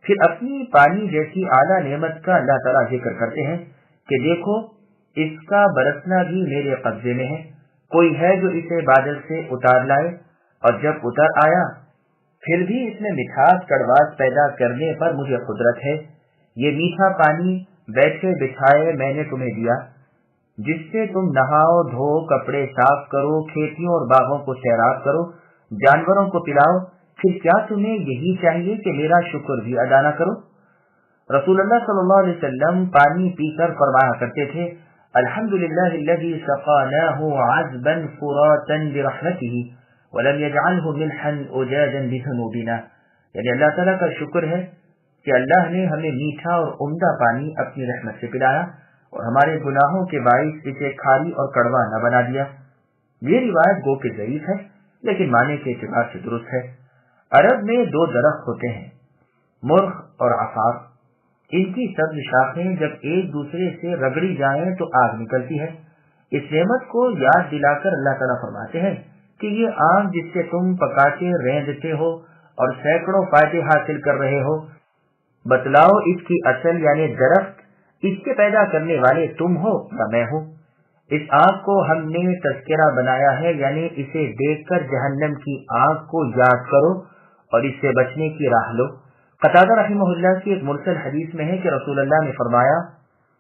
پھر اپنی پانی جیسی اعلیٰ نعمت کا اللہ تعالیٰ ذکر کرتے ہیں کہ دیکھو اس کا برسنا بھی میرے قبضے میں ہے، کوئی ہے جو اسے بادل سے اتار لائے، اور جب اتر آیا پھر بھی اس میں مٹھاس کڑواس پیدا کرنے پر مجھے قدرت ہے۔ یہ میٹھا پانی بیٹھے بٹھائے میں نے تمہیں دیا، جس سے تم نہاؤ دھو، کپڑے صاف کرو، کھیتیوں اور باغوں کو سیراب کرو، جانوروں کو پلاؤ۔ پھر کیا تمہیں یہی چاہیے کہ میرا شکر بھی ادا نہ کرو؟ رسول اللہ صلی اللہ علیہ وسلم پانی پی کر فرمایا کرتے تھے الحمدللہ الذی سقاناہ عذبا فراتا برحمتہ ولم يجعله ملحا اجاجا بذنوبنا، یعنی اللہ تعالیٰ کا شکر ہے کہ اللہ نے ہمیں میٹھا اور عمدہ پانی اپنی رحمت سے پلایا اور ہمارے گناہوں کے باعث اسے کھاری اور کڑوا نہ بنا دیا۔ یہ روایت گو کہ ضعیف ہے لیکن معنی کے اعتبار سے درست ہے۔ عرب میں دو درخت ہوتے ہیں، مرغ اور عفاف۔ ان کی سبز شاخیں جب ایک دوسرے سے رگڑی جائیں تو آگ نکلتی ہے۔ اس نعمت کو یاد دلا کر اللہ تعالیٰ فرماتے ہیں کہ یہ آگ جس سے تم پکاتے رینجتے ہو اور سینکڑوں فائدے حاصل کر رہے ہو، بتلاؤ اس کی اصل یعنی درخت، اس کے پیدا کرنے والے تم ہو یا میں ہوں؟ اس آگ کو ہم نے تذکرہ بنایا ہے، یعنی اسے دیکھ کر جہنم کی آگ کو یاد کرو اور اس سے بچنے کی راہ لو۔ قتادہ رحمہ اللہ کی ایک مرسل حدیث میں ہے کہ رسول اللہ نے فرمایا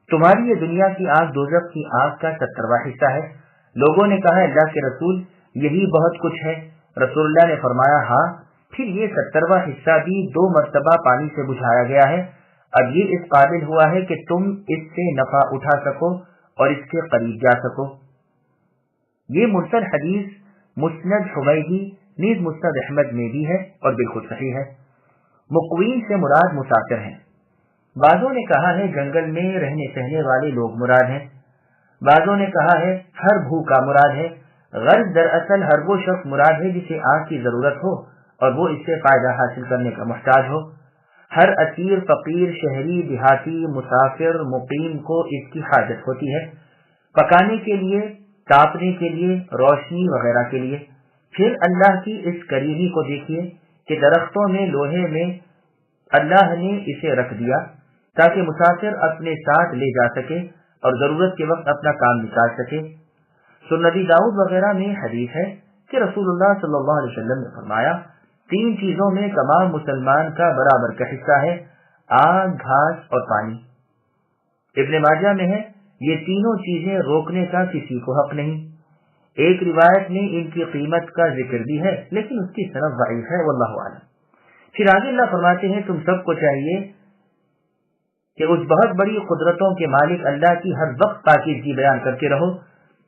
تمہاری یہ دنیا کی آگ دوزخ کی آگ کا 70واں حصہ ہے۔ لوگوں نے کہا اللہ کے رسول یہی بہت کچھ ہے۔ رسول اللہ نے فرمایا ہاں، پھر یہ 70واں حصہ بھی 2 مرتبہ پانی سے بجھایا گیا ہے، اب یہ اس قابل ہوا ہے کہ تم اس سے نفع اٹھا سکو اور اس کے قریب جا سکو۔ یہ مرسل حدیث مسند حمیدی نیز مسند احمد میں بھی ہے اور بالکل صحیح ہے۔ مقوین سے مراد مسافر ہیں۔ بعضوں نے کہا ہے جنگل میں رہنے سہنے والے لوگ مراد ہیں، بعضوں نے کہا ہے ہر بھوکا مراد ہے۔ غرض دراصل ہر وہ شخص مراد ہے جسے آگ کی ضرورت ہو اور وہ اس سے فائدہ حاصل کرنے کا محتاج ہو۔ ہر اسیر، فقیر، شہری، دیہاتی، مسافر، مقیم کو اس کی حاجت ہوتی ہے، پکانے کے لیے، تاپنے کے لیے، روشنی وغیرہ کے لیے۔ پھر اللہ کی اس کریمی کو دیکھیے کہ درختوں میں لوہے میں اللہ نے اسے رکھ دیا تاکہ مسافر اپنے ساتھ لے جا سکے اور ضرورت کے وقت اپنا کام نکال سکے۔ سنن داؤد وغیرہ میں حدیث ہے کہ رسول اللہ صلی اللہ علیہ وسلم نے فرمایا 3 چیزوں میں تمام مسلمان کا برابر کا حصہ ہے، آگ، گھاس اور پانی۔ ابن ماجہ میں ہے یہ تینوں چیزیں روکنے کا کسی کو حق نہیں۔ ایک روایت میں ان کی قیمت کا ذکر بھی ہے لیکن اس کی سند ضعیف ہے، واللہ اعلم۔ پھر آگے اللہ فرماتے ہیں تم سب کو چاہیے کہ اس بہت بڑی قدرتوں کے مالک اللہ کی ہر وقت پاکیزگی بیان کرتے رہو،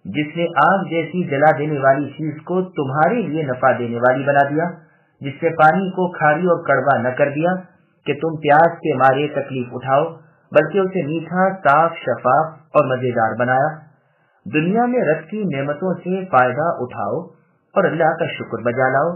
جس نے آگ جیسی جلا دینے والی چیز کو تمہارے لیے نفع دینے والی بنا دیا، جس سے پانی کو کھاری اور کڑوا نہ کر دیا کہ تم پیاس کے مارے تکلیف اٹھاؤ، بلکہ اسے میٹھا، صاف، شفاف اور مزیدار بنایا۔ دنیا میں رب کی نعمتوں سے فائدہ اٹھاؤ اور اللہ کا شکر بجا لاؤ،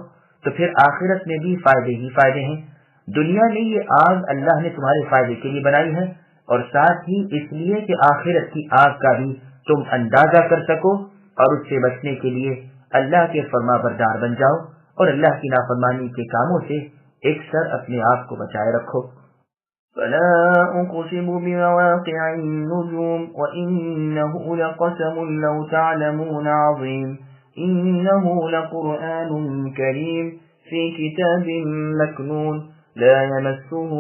تو پھر آخرت میں بھی فائدے ہی فائدے ہیں۔ دنیا میں یہ آگ اللہ نے تمہارے فائدے کے لیے بنائی ہے، اور ساتھ ہی اس لیے کہ آخرت کی آگ کا بھی تم اندازہ کر سکو اور اس سے بچنے کے لیے اللہ کے فرما بردار بن جاؤ اور اللہ کی نافرمانی کے کاموں سے اکثر اپنے آپ کو بچائے رکھو۔ فلا أقسم بمواقع النجوم وإنه لقسم لو تعلمون عظيم إنه لقرآن كريم في كتاب مكنون لا يمسه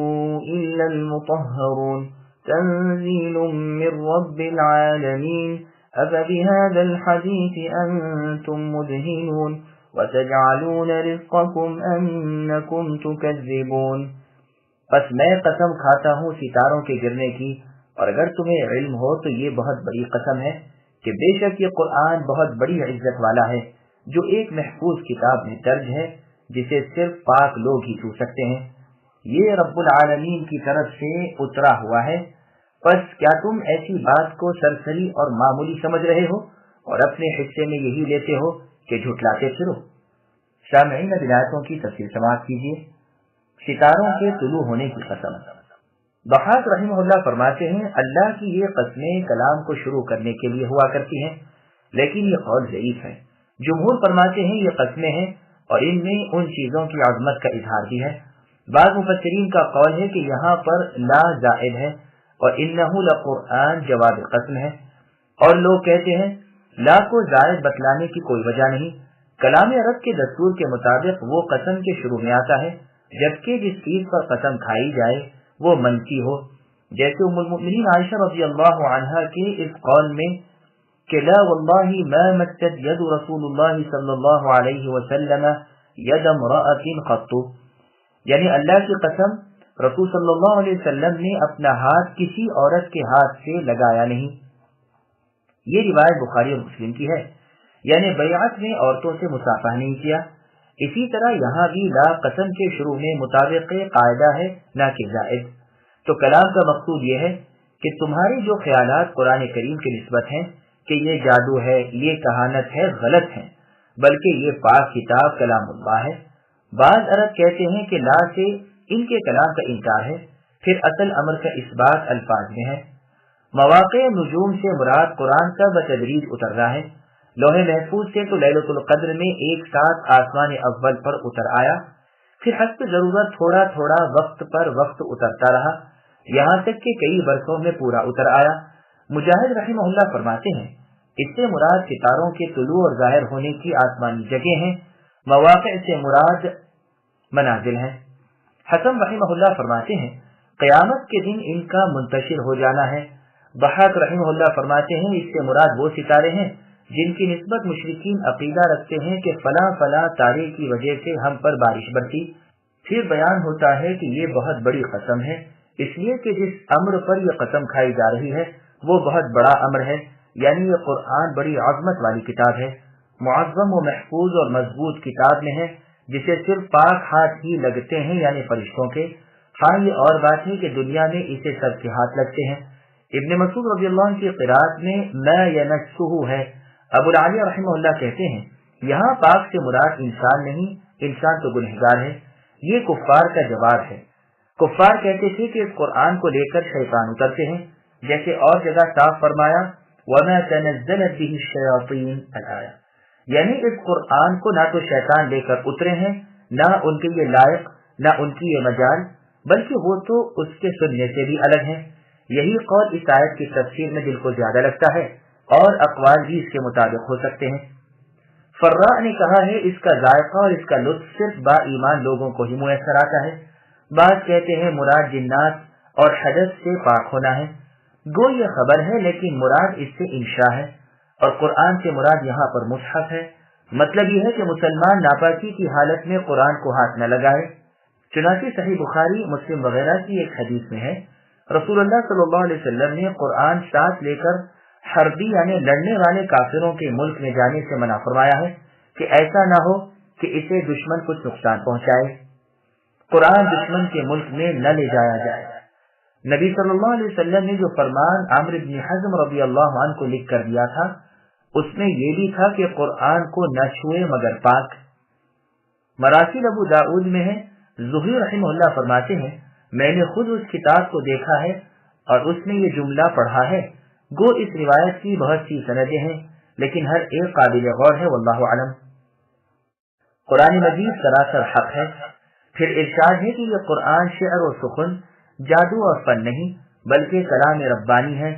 إلا المطهرون تنزيل من رب العالمين أفبهذا الحديث أنتم مدهنون وتجعلون رزقكم أنكم تكذبون۔ بس میں قسم کھاتا ہوں ستاروں کے گرنے کی، اور اگر تمہیں علم ہو تو یہ بہت بڑی قسم ہے کہ بے شک یہ قرآن بہت بڑی عزت والا ہے، جو ایک محفوظ کتاب میں درج ہے جسے صرف پاک لوگ ہی چھو سکتے ہیں۔ یہ رب العالمین کی طرف سے اترا ہوا ہے، پس کیا تم ایسی بات کو سرسری اور معمولی سمجھ رہے ہو اور اپنے حصے میں یہی لیتے ہو کہ جھٹلاتے پھرو۔ سامعین آیتوں کی تفصیل سماعت کیجیے۔ ستاروں کے طلوع ہونے کی قسم۔ ضحاک رحمہ اللہ فرماتے ہیں اللہ کی یہ قسمیں کلام کو شروع کرنے کے لیے ہوا کرتی ہیں، لیکن یہ قول ضعیف ہے۔ جمہور فرماتے ہیں یہ قسمیں ہیں اور ان میں ان چیزوں کی عظمت کا اظہار بھی ہے۔ بعض مفسرین کا قول ہے کہ یہاں پر لا زائد ہے اور انہ لقرآن جواب قسم ہے، اور لوگ کہتے ہیں لا کو زائد بتلانے کی کوئی وجہ نہیں، کلام عرب کے دستور کے مطابق وہ قسم کے شروع میں آتا ہے، جبکہ جس چیز پر قسم کھائی جائے وہ منفی ہو، جیسے ام المؤمنین عائشہ رضی اللہ عنہا کے اس قول میں کہ لا واللہ ما مست ید رسول اللہ صلی اللہ علیہ وسلم ید امرأۃ قط، یعنی اللہ کی قسم رسول صلی اللہ علیہ وسلم نے اپنا ہاتھ کسی عورت کے ہاتھ سے لگایا نہیں۔ یہ روایت بخاری اور مسلم کی ہے، یعنی بیعت میں عورتوں سے مصافحہ نہیں کیا۔ اسی طرح یہاں بھی لا قسم کے شروع میں مطابق قاعدہ ہے نہ کہ زائد۔ تو کلام کا مقصود یہ ہے کہ تمہارے جو خیالات قرآن کریم کی نسبت ہیں کہ یہ جادو ہے، یہ کہانت ہے، غلط ہیں، بلکہ یہ پاک کتاب کلام اللہ ہے۔ بعض عرب کہتے ہیں کہ لا سے ان کے کلام کا انکار ہے، پھر اصل امر کا اثبات الفاظ میں ہے۔ مواقع نجوم سے مراد قرآن کا بتدریج اتر رہا ہے۔ لوح محفوظ سے تو لیلۃ القدر میں ایک ساتھ آسمان اول پر اتر آیا، پھر حسب ضرورت تھوڑا تھوڑا وقت پر وقت اترتا رہا، یہاں تک کہ کئی برسوں میں پورا اتر آیا۔ مجاہد رحمہ اللہ فرماتے ہیں اس سے مراد ستاروں کے طلوع اور ظاہر ہونے کی آسمانی جگہ ہیں، مواقع سے مراد منازل ہیں۔ حسن رحمہ اللہ فرماتے ہیں قیامت کے دن ان کا منتشر ہو جانا ہے۔ ضحاک رحمہ اللہ فرماتے ہیں اس سے مراد وہ ستارے ہیں جن کی نسبت مشرکین عقیدہ رکھتے ہیں کہ فلاں فلاں تارے کی وجہ سے ہم پر بارش برسی۔ پھر بیان ہوتا ہے کہ یہ بہت بڑی قسم ہے، اس لیے کہ جس امر پر یہ قسم کھائی جا رہی ہے وہ بہت بڑا امر ہے، یعنی یہ قرآن بڑی عظمت والی کتاب ہے، معظم و محفوظ اور مضبوط کتاب میں ہے، جسے صرف پاک ہاتھ ہی لگتے ہیں یعنی فرشتوں کے۔ ہاں یہ اور بات ہے کہ دنیا میں اسے سب کے ہاتھ لگتے ہیں۔ ابن مسعود رضی اللہ عنہ کی قرات میں ما ینسہ ہے۔ ابو العالیہ رحمہ اللہ کہتے ہیں یہاں پاک سے مراد انسان نہیں، انسان تو گنہگار ہے۔ یہ کفار کا جواب ہے۔ کفار کہتے تھے کہ اس قرآن کو لے کر شیطان اترتے ہیں، جیسے اور جگہ صاف فرمایا وما تنزلت به الشیاطین الآیہ، یعنی اس قرآن کو نہ تو شیطان لے کر اترے ہیں، نہ ان کے یہ لائق، نہ ان کی یہ مجال، بلکہ وہ تو اس کے سننے سے بھی الگ ہیں۔ یہی قول اس آیت کی تفسیر میں دل کو زیادہ لگتا ہے، اور اقوال بھی اس کے مطابق ہو سکتے ہیں۔ فرا نے کہا ہے اس کا ذائقہ اور اس کا لطف صرف با ایمان لوگوں کو ہی میسر آتا ہے۔ بعض کہتے ہیں مراد جنات اور حدث سے پاک ہونا ہے، گو یہ خبر ہے لیکن مراد اس سے انشاء ہے، اور قرآن سے مراد یہاں پر مصحف ہے۔ مطلب یہ ہے کہ مسلمان ناپاکی کی حالت میں قرآن کو ہاتھ نہ لگائے۔ چنانچہ صحیح بخاری، مسلم وغیرہ کی ایک حدیث میں ہے، رسول اللہ صلی اللہ علیہ وسلم نے قرآن ساتھ لے کر حربی یعنی لڑنے والے کافروں کے ملک میں جانے سے منع فرمایا ہے کہ ایسا نہ ہو کہ اسے دشمن کچھ نقصان پہنچائے۔ قرآن دشمن کے ملک میں نہ لے جایا جائے۔ نبی صلی اللہ علیہ وسلم نے جو فرمان عمرو بن حزم رضی اللہ عنہ کو لکھ کر دیا تھا، اس میں یہ بھی تھا کہ قرآن کو نہ چھوئے مگر پاک۔ مراسل ابو داؤد میں ہے، زہری رحمہ اللہ فرماتے ہیں، میں نے خود اس کتاب کو دیکھا ہے اور اس میں یہ جملہ پڑھا ہے۔ گو اس روایت کی بہت سی سندیں ہیں، لیکن ہر ایک قابل غور ہے، واللہ اعلم۔ قرآن مجید سراسر حق ہے۔ پھر ارشاد ہے کہ یہ قرآن شعر و سخن، جادو اور فن نہیں، بلکہ کلام ربانی ہے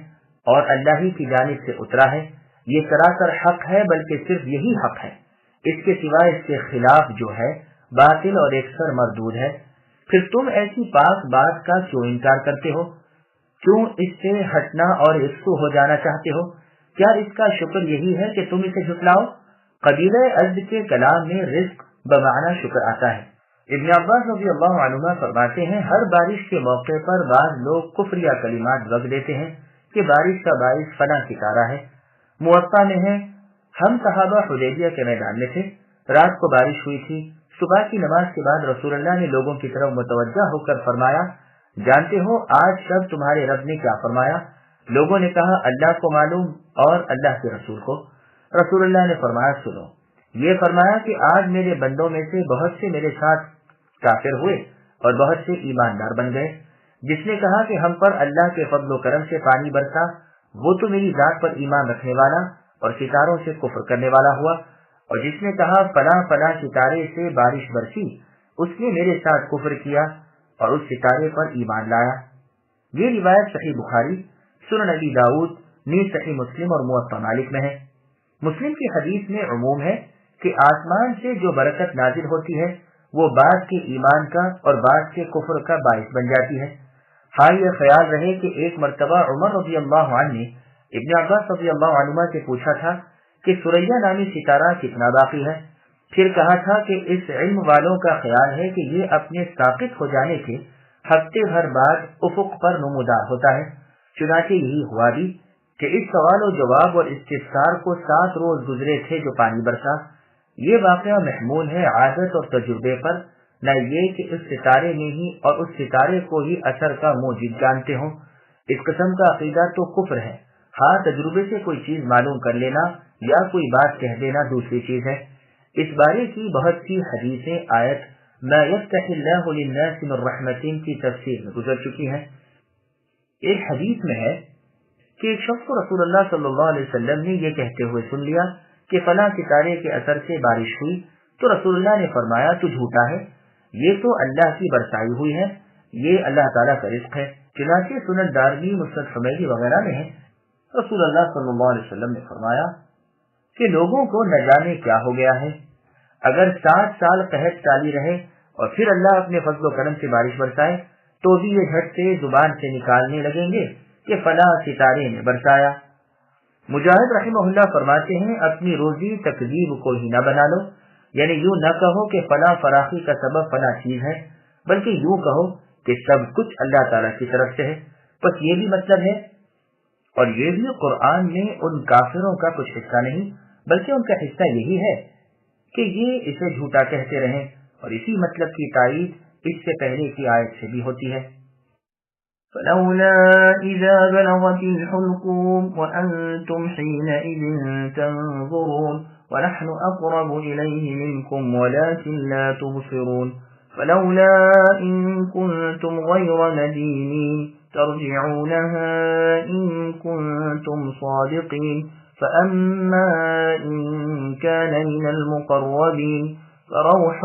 اور اللہ ہی کی جانب سے اترا ہے۔ یہ سراسر حق ہے، بلکہ صرف یہی حق ہے، اس کے سوائے اس کے خلاف جو ہے باطل اور اکثر مردود ہے۔ پھر تم ایسی پاک بات کا کیوں انکار کرتے ہو؟ کیوں اس سے ہٹنا اور یکسو ہو جانا چاہتے ہو؟ کیا اس کا شکر یہی ہے کہ تم اسے جھٹلاؤ؟ قبیلہ ازد کے کلام میں رزق بمعنی شکر آتا ہے۔ ابن عباس رضی اللہ عنہما فرماتے ہیں، ہر بارش کے موقع پر بعض لوگ کفریہ کلمات بک دیتے ہیں کہ بارش کا باعث فلاں ستارہ ہے۔ موطا میں ہے، ہم صحابہ حدیبیہ کے میدان میں تھے، رات کو بارش ہوئی تھی، صبح کی نماز کے بعد رسول اللہ نے لوگوں کی طرف متوجہ ہو کر فرمایا، جانتے ہو آج شب تمہارے رب نے کیا فرمایا؟ لوگوں نے کہا اللہ کو معلوم اور اللہ کے رسول کو۔ رسول اللہ نے فرمایا سنو، یہ فرمایا کہ آج میرے بندوں میں سے بہت سے میرے ساتھ کافر ہوئے اور بہت سے ایماندار بن گئے۔ جس نے کہا کہ ہم پر اللہ کے فضل و کرم سے پانی برسا، وہ تو میری ذات پر ایمان رکھنے والا اور ستاروں سے کفر کرنے والا ہوا، اور جس نے کہا فلاں فلاں ستارے سے بارش برسی، اس نے میرے ساتھ کفر کیا اور اس ستارے پر ایمان لایا۔ یہ روایت صحیح بخاری، سنن ابی داؤد، نیز صحیح مسلم اور موطا مالک میں ہے۔ مسلم کی حدیث میں عموم ہے کہ آسمان سے جو برکت نازل ہوتی ہے وہ بعض کے ایمان کا اور بعض کے کفر کا باعث بن جاتی ہے۔ ہاں یہ خیال رہے کہ ایک مرتبہ عمر رضی اللہ عنہ نے ابن عباس رضی اللہ عنہ سے پوچھا تھا کہ سریا نامی ستارہ کتنا باقی ہے، پھر کہا تھا کہ اس علم والوں کا خیال ہے کہ یہ اپنے ساقط ہو جانے کے ہفتے بھر بعد افق پر نمودار ہوتا ہے۔ چنانچہ یہی ہوا بھی کہ اس سوال و جواب اور استفسار کو 7 روز گزرے تھے جو پانی برسا۔ یہ واقعہ محمول ہے عادت اور تجربے پر، نہ یہ کہ اس ستارے میں ہی اور اس ستارے کو ہی اثر کا موجب جانتے ہوں۔ اس قسم کا عقیدہ تو کفر ہے۔ ہاں تجربے سے کوئی چیز معلوم کر لینا یا کوئی بات کہہ دینا دوسری چیز ہے۔ اس بارے کی بہت سی حدیثیں آیت ما یفتح اللہ للناس من رحمت کی تفسیر میں گزر چکی ہیں۔ ایک حدیث میں ہے کہ ایک شخص کو رسول اللہ صلی اللہ علیہ وسلم نے یہ کہتے ہوئے سن لیا کہ فلاں ستارے کے اثر سے بارش ہوئی، تو رسول اللہ نے فرمایا تو جھوٹا ہے، یہ تو اللہ کی برسائی ہوئی ہے، یہ اللہ تعالیٰ کا رزق ہے۔ چنانچہ سنن دارمی، مسند حمیدی وغیرہ میں ہے، رسول اللہ صلی اللہ علیہ وسلم نے فرمایا کہ لوگوں کو نہ جانے کیا ہو گیا ہے، اگر 7 سال قحط چالی رہے اور پھر اللہ اپنے فضل و کرم سے بارش برسائے تو بھی یہ جھٹ سے زبان سے نکالنے لگیں گے کہ فلاں ستارے نے برسایا۔ مجاہد رحمہ اللہ فرماتے ہیں اپنی روزی تکذیب کو ہی نہ بنا لو، یعنی یوں نہ کہو کہ فلاں فراخی کا سبب فلاں چیز ہے، بلکہ یوں کہو کہ سب کچھ اللہ تعالیٰ کی طرف سے ہے۔ بس یہ بھی مطلب ہے، اور یہ بھی قرآن میں ان کافروں کا کچھ حصہ نہیں بلکہ ان کا حصہ یہی ہے کہ یہ اسے جھوٹا کہتے رہیں، اور اسی مطلب کی تائید اس سے پہلے کی آیت سے بھی ہوتی ہے۔ فلولا إذا بلغت الحلقوم وأنتم حينئذ تنظرون ونحن أقرب إليه منكم ولكن لا تبصرون فلولا إن كنتم غير مدينين ترجعونها إن كنتم صادقين فأما إن كان من المقربين فروح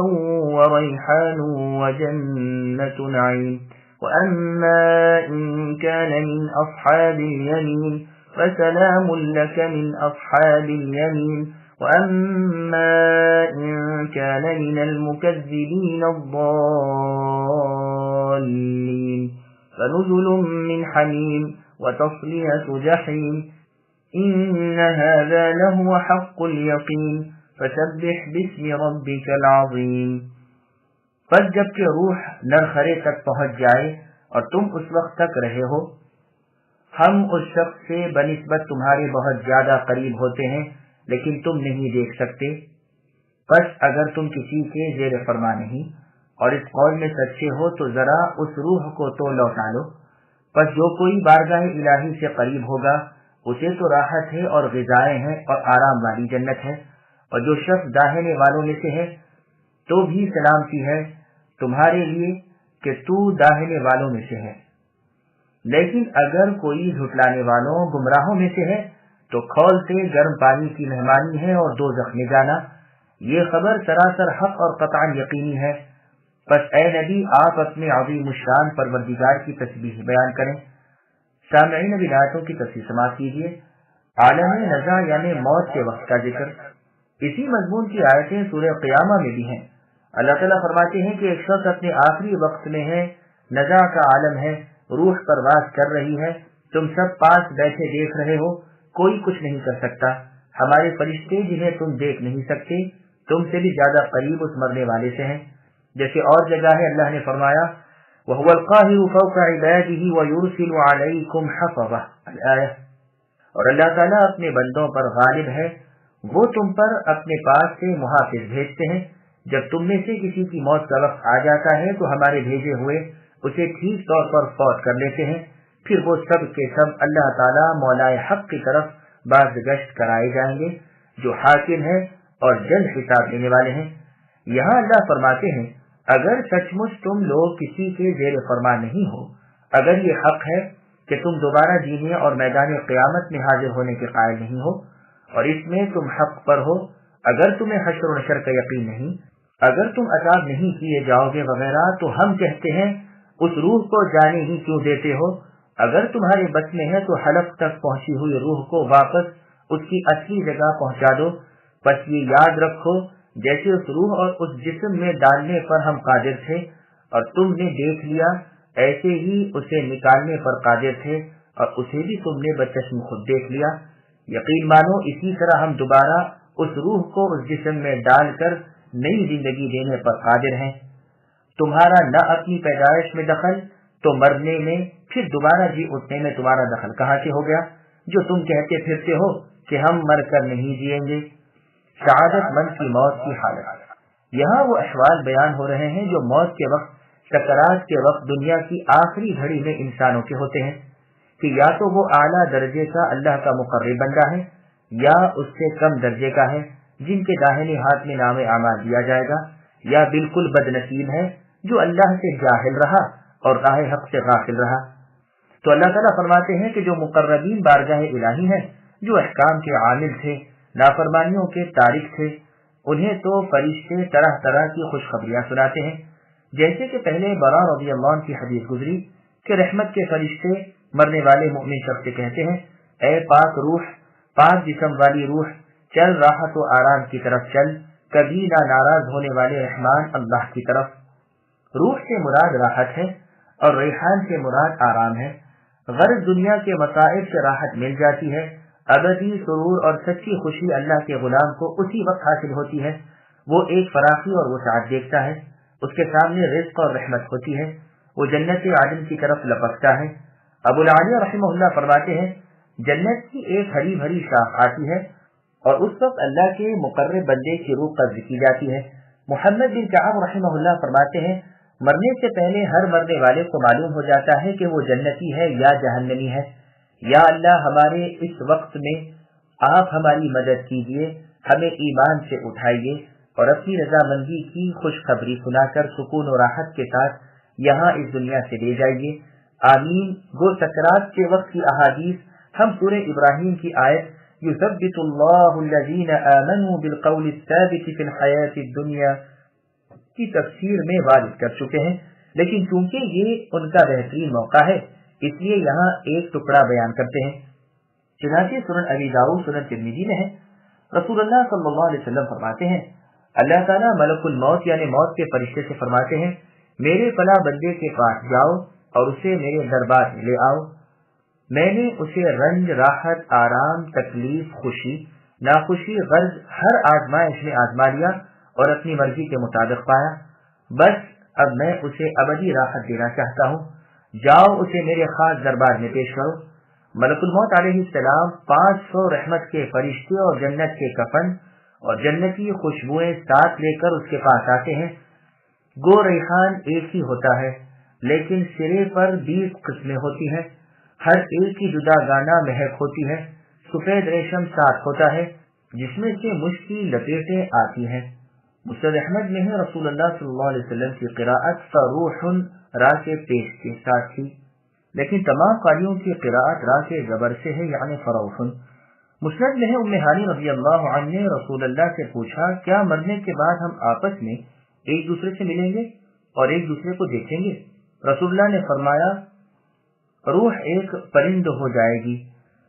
وريحان وجنة نعيم وأما إن كان من أصحاب اليمين فسلام لك من أصحاب اليمين وأما إن كان من المكذبين الضالين فنزل من حميم وتصلية جحيم۔ إن هذا لهو حق اليقين فسبح باسم ربك العظيم. پس جب کہ روح نرخرے تک پہنچ جائے اور تم اس وقت تک رہے ہو، ہم اس شخص سے بنسبت تمہارے بہت زیادہ قریب ہوتے ہیں لیکن تم نہیں دیکھ سکتے. پس اگر تم کسی کے زیر فرما نہیں اور اس قول میں سچے ہو تو ذرا اس روح کو تو لوٹا لو. پس جو کوئی بارگاہ الہی سے قریب ہوگا اسے تو راحت ہے اور غذائیں ہیں اور آرام والی جنت ہے، اور جو شخص داہنے والوں میں سے ہے تو بھی سلامتی ہے تمہارے لیے کہ تو داہنے والوں میں سے ہے. لیکن اگر کوئی جھٹلانے والوں گمراہوں میں سے ہے تو کھول سے گرم پانی کی مہمانی ہے اور دوزخ میں جانا. یہ خبر سراسر حق اور قطعا یقینی ہے. پس اے نبی آپ اپنے عظیم الشان پروردگار کی تسبیح بیان کریں. سامعین اب آیتوں کی تفسیر سماعت کیجیے. عالم نزع یعنی موت کے وقت کا ذکر. اسی مضمون کی آیتیں سورہ قیامہ میں بھی ہیں. اللہ تعالیٰ فرماتے ہیں کہ ایک شخص اپنے آخری وقت میں ہے، نزع کا عالم ہے، روح پرواز کر رہی ہے، تم سب پاس بیٹھے دیکھ رہے ہو، کوئی کچھ نہیں کر سکتا. ہمارے فرشتے جنہیں تم دیکھ نہیں سکتے تم سے بھی زیادہ قریب اس مرنے والے سے ہیں. جیسے اور جگہ ہے اللہ نے فرمایا وَهُوَ الْقَاهِرُ فَوْقَ عِبَادِهِ وَيُرْسِلُ عَلَيْكُمْ حَفَظَةً الآیہ. اور اللہ تعالیٰ اپنے بندوں پر غالب ہے، وہ تم پر اپنے پاس سے محافظ بھیجتے ہیں. جب تم میں سے کسی کی موت کا وقت آ جاتا ہے تو ہمارے بھیجے ہوئے اسے ٹھیک طور پر فوت کر لیتے ہیں، پھر وہ سب کے سب اللہ تعالیٰ مولائے حق کی طرف بازگشت کرائے جائیں گے جو حاکم ہے اور جلد حساب لینے والے ہیں. یہاں اللہ فرماتے ہیں اگر سچ مچ تم لوگ کسی کے زیر فرما نہیں ہو، اگر یہ حق ہے کہ تم دوبارہ جینے اور میدان قیامت میں حاضر ہونے کے قائل نہیں ہو اور اس میں تم حق پر ہو، اگر تمہیں حشر و نشر کا یقین نہیں، اگر تم عذاب نہیں کیے جاؤ گے وغیرہ، تو ہم کہتے ہیں اس روح کو جانے ہی کیوں دیتے ہو؟ اگر تمہارے بس میں ہے تو حلق تک پہنچی ہوئی روح کو واپس اس کی اصلی جگہ پہنچا دو. بس یہ یاد رکھو جیسے اس روح اور اس جسم میں ڈالنے پر ہم قادر تھے اور تم نے دیکھ لیا، ایسے ہی اسے نکالنے پر قادر تھے اور اسے بھی تم نے بچشم خود دیکھ لیا. یقین مانو اسی طرح ہم دوبارہ اس روح کو اس جسم میں ڈال کر نئی زندگی دینے پر قادر ہیں. تمہارا نہ اپنی پیدائش میں دخل تو مرنے میں پھر دوبارہ جی اٹھنے میں تمہارا دخل کہاں سے ہو گیا جو تم کہتے پھرتے ہو کہ ہم مر کر نہیں جیئیں گے. سعادت مند کی موت کی حالت. یہاں وہ احوال بیان ہو رہے ہیں جو موت کے وقت، سکرات کے وقت دنیا کی آخری گھڑی میں انسانوں کے ہوتے ہیں، کہ یا تو وہ اعلیٰ درجے کا اللہ کا مقرب بندہ ہے یا اس سے کم درجے کا ہے جن کے داہنے ہاتھ میں نام اعمال دیا جائے گا، یا بالکل بد نصیب ہے جو اللہ سے جاہل رہا اور راہ حق سے غافل رہا. تو اللہ تعالیٰ فرماتے ہیں کہ جو مقربین بارگاہ الہی ہیں، جو احکام کے عامل تھے، نافرمانیوں کے تارک تھے، انہیں تو فرشتے طرح طرح کی خوشخبریاں سناتے ہیں. جیسے کہ پہلے برا رضی اللہ عنہ کی حدیث گزری کہ رحمت کے فرشتے مرنے والے مؤمن شخص سے کہتے ہیں اے پاک روح، پاک جسم والی روح، چل راحت و آرام کی طرف چل، کبھی نہ ناراض ہونے والے رحمان اللہ کی طرف. روح سے مراد راحت ہے اور ریحان سے مراد آرام ہے. غرض دنیا کے مصائب سے راحت مل جاتی ہے، ابدی سرور اور سچی خوشی اللہ کے غلام کو اسی وقت حاصل ہوتی ہے. وہ ایک فراخی اور وسعت دیکھتا ہے، اس کے سامنے رزق اور رحمت ہوتی ہے، وہ جنت عدن کی طرف لپکتا ہے. ابو العالیہ رحمہ اللہ فرماتے ہیں جنت کی ایک ہری بھری شاخ آتی ہے اور اس وقت اللہ کے مقرب بندے کی روح قبض کی جاتی ہے. محمد بن کعب رحمہ اللہ فرماتے ہیں مرنے سے پہلے ہر مرنے والے کو معلوم ہو جاتا ہے کہ وہ جنتی ہے یا جہنمی ہے. یا اللہ ہمارے اس وقت میں آپ ہماری مدد کیجیے، ہمیں ایمان سے اٹھائیے اور اپنی رضامندی کی خوشخبری سنا کر سکون و راحت کے ساتھ یہاں اس دنیا سے لے جائیے. آمین. گو سکرات کے وقت کی احادیث ہم سورہ ابراہیم کی آیت یثبت اللہ الذین آمنوا بالقول الثابت فی الحیاۃ الدنیا کی تفسیر میں وارد کر چکے ہیں، لیکن چونکہ یہ ان کا بہترین موقع ہے اس لیے یہاں ایک ٹکڑا بیان کرتے ہیں. چنانچہ سنن ابی داؤد سنن ترمذی میں ہے رسول اللہ صلی اللہ علیہ وسلم فرماتے ہیں اللہ تعالیٰ ملک الموت یعنی موت کے فرشتے سے فرماتے ہیں میرے فلاں بندے کے پاس جاؤ اور اسے میرے دربار میں لے آؤ. میں نے اسے رنج، راحت، آرام، تکلیف، خوشی، ناخوشی، غرض ہر آزمائش میں آزما لیا اور اپنی مرضی کے مطابق پایا۔ بس اب میں اسے ابدی راحت دینا چاہتا ہوں، جاؤ اسے میرے خاص دربار میں پیش کرو۔ ملک الموت علیہ السلام 500 رحمت کے فرشتے اور جنت کے کفن اور جنتی خوشبوئیں ساتھ لے کر اس کے پاس آتے ہیں۔ گو ریحان ایک ہی ہوتا ہے لیکن سرے پر 20 قسمیں ہوتی ہیں، ہر ایک کی جدا گانا مہک ہوتی ہے۔ سفید ریشم ساتھ ہوتا ہے جس میں سے مشکی لپیٹیں آتی ہیں۔ مسند احمد میں ہے رسول اللہ صلی اللہ علیہ وسلم کی قراءت فروح را کے پیش کے ساتھ تھی، لیکن تمام قاریوں کی قراءت را کے زبر سے ہے، یعنی فروح۔ مسند میں ہے ام ہانی رضی اللہ عنہ نے رسول اللہ سے پوچھا، کیا مرنے کے بعد ہم آپس میں ایک دوسرے سے ملیں گے اور ایک دوسرے کو دیکھیں گے؟ رسول اللہ نے فرمایا، روح ایک پرند ہو جائے گی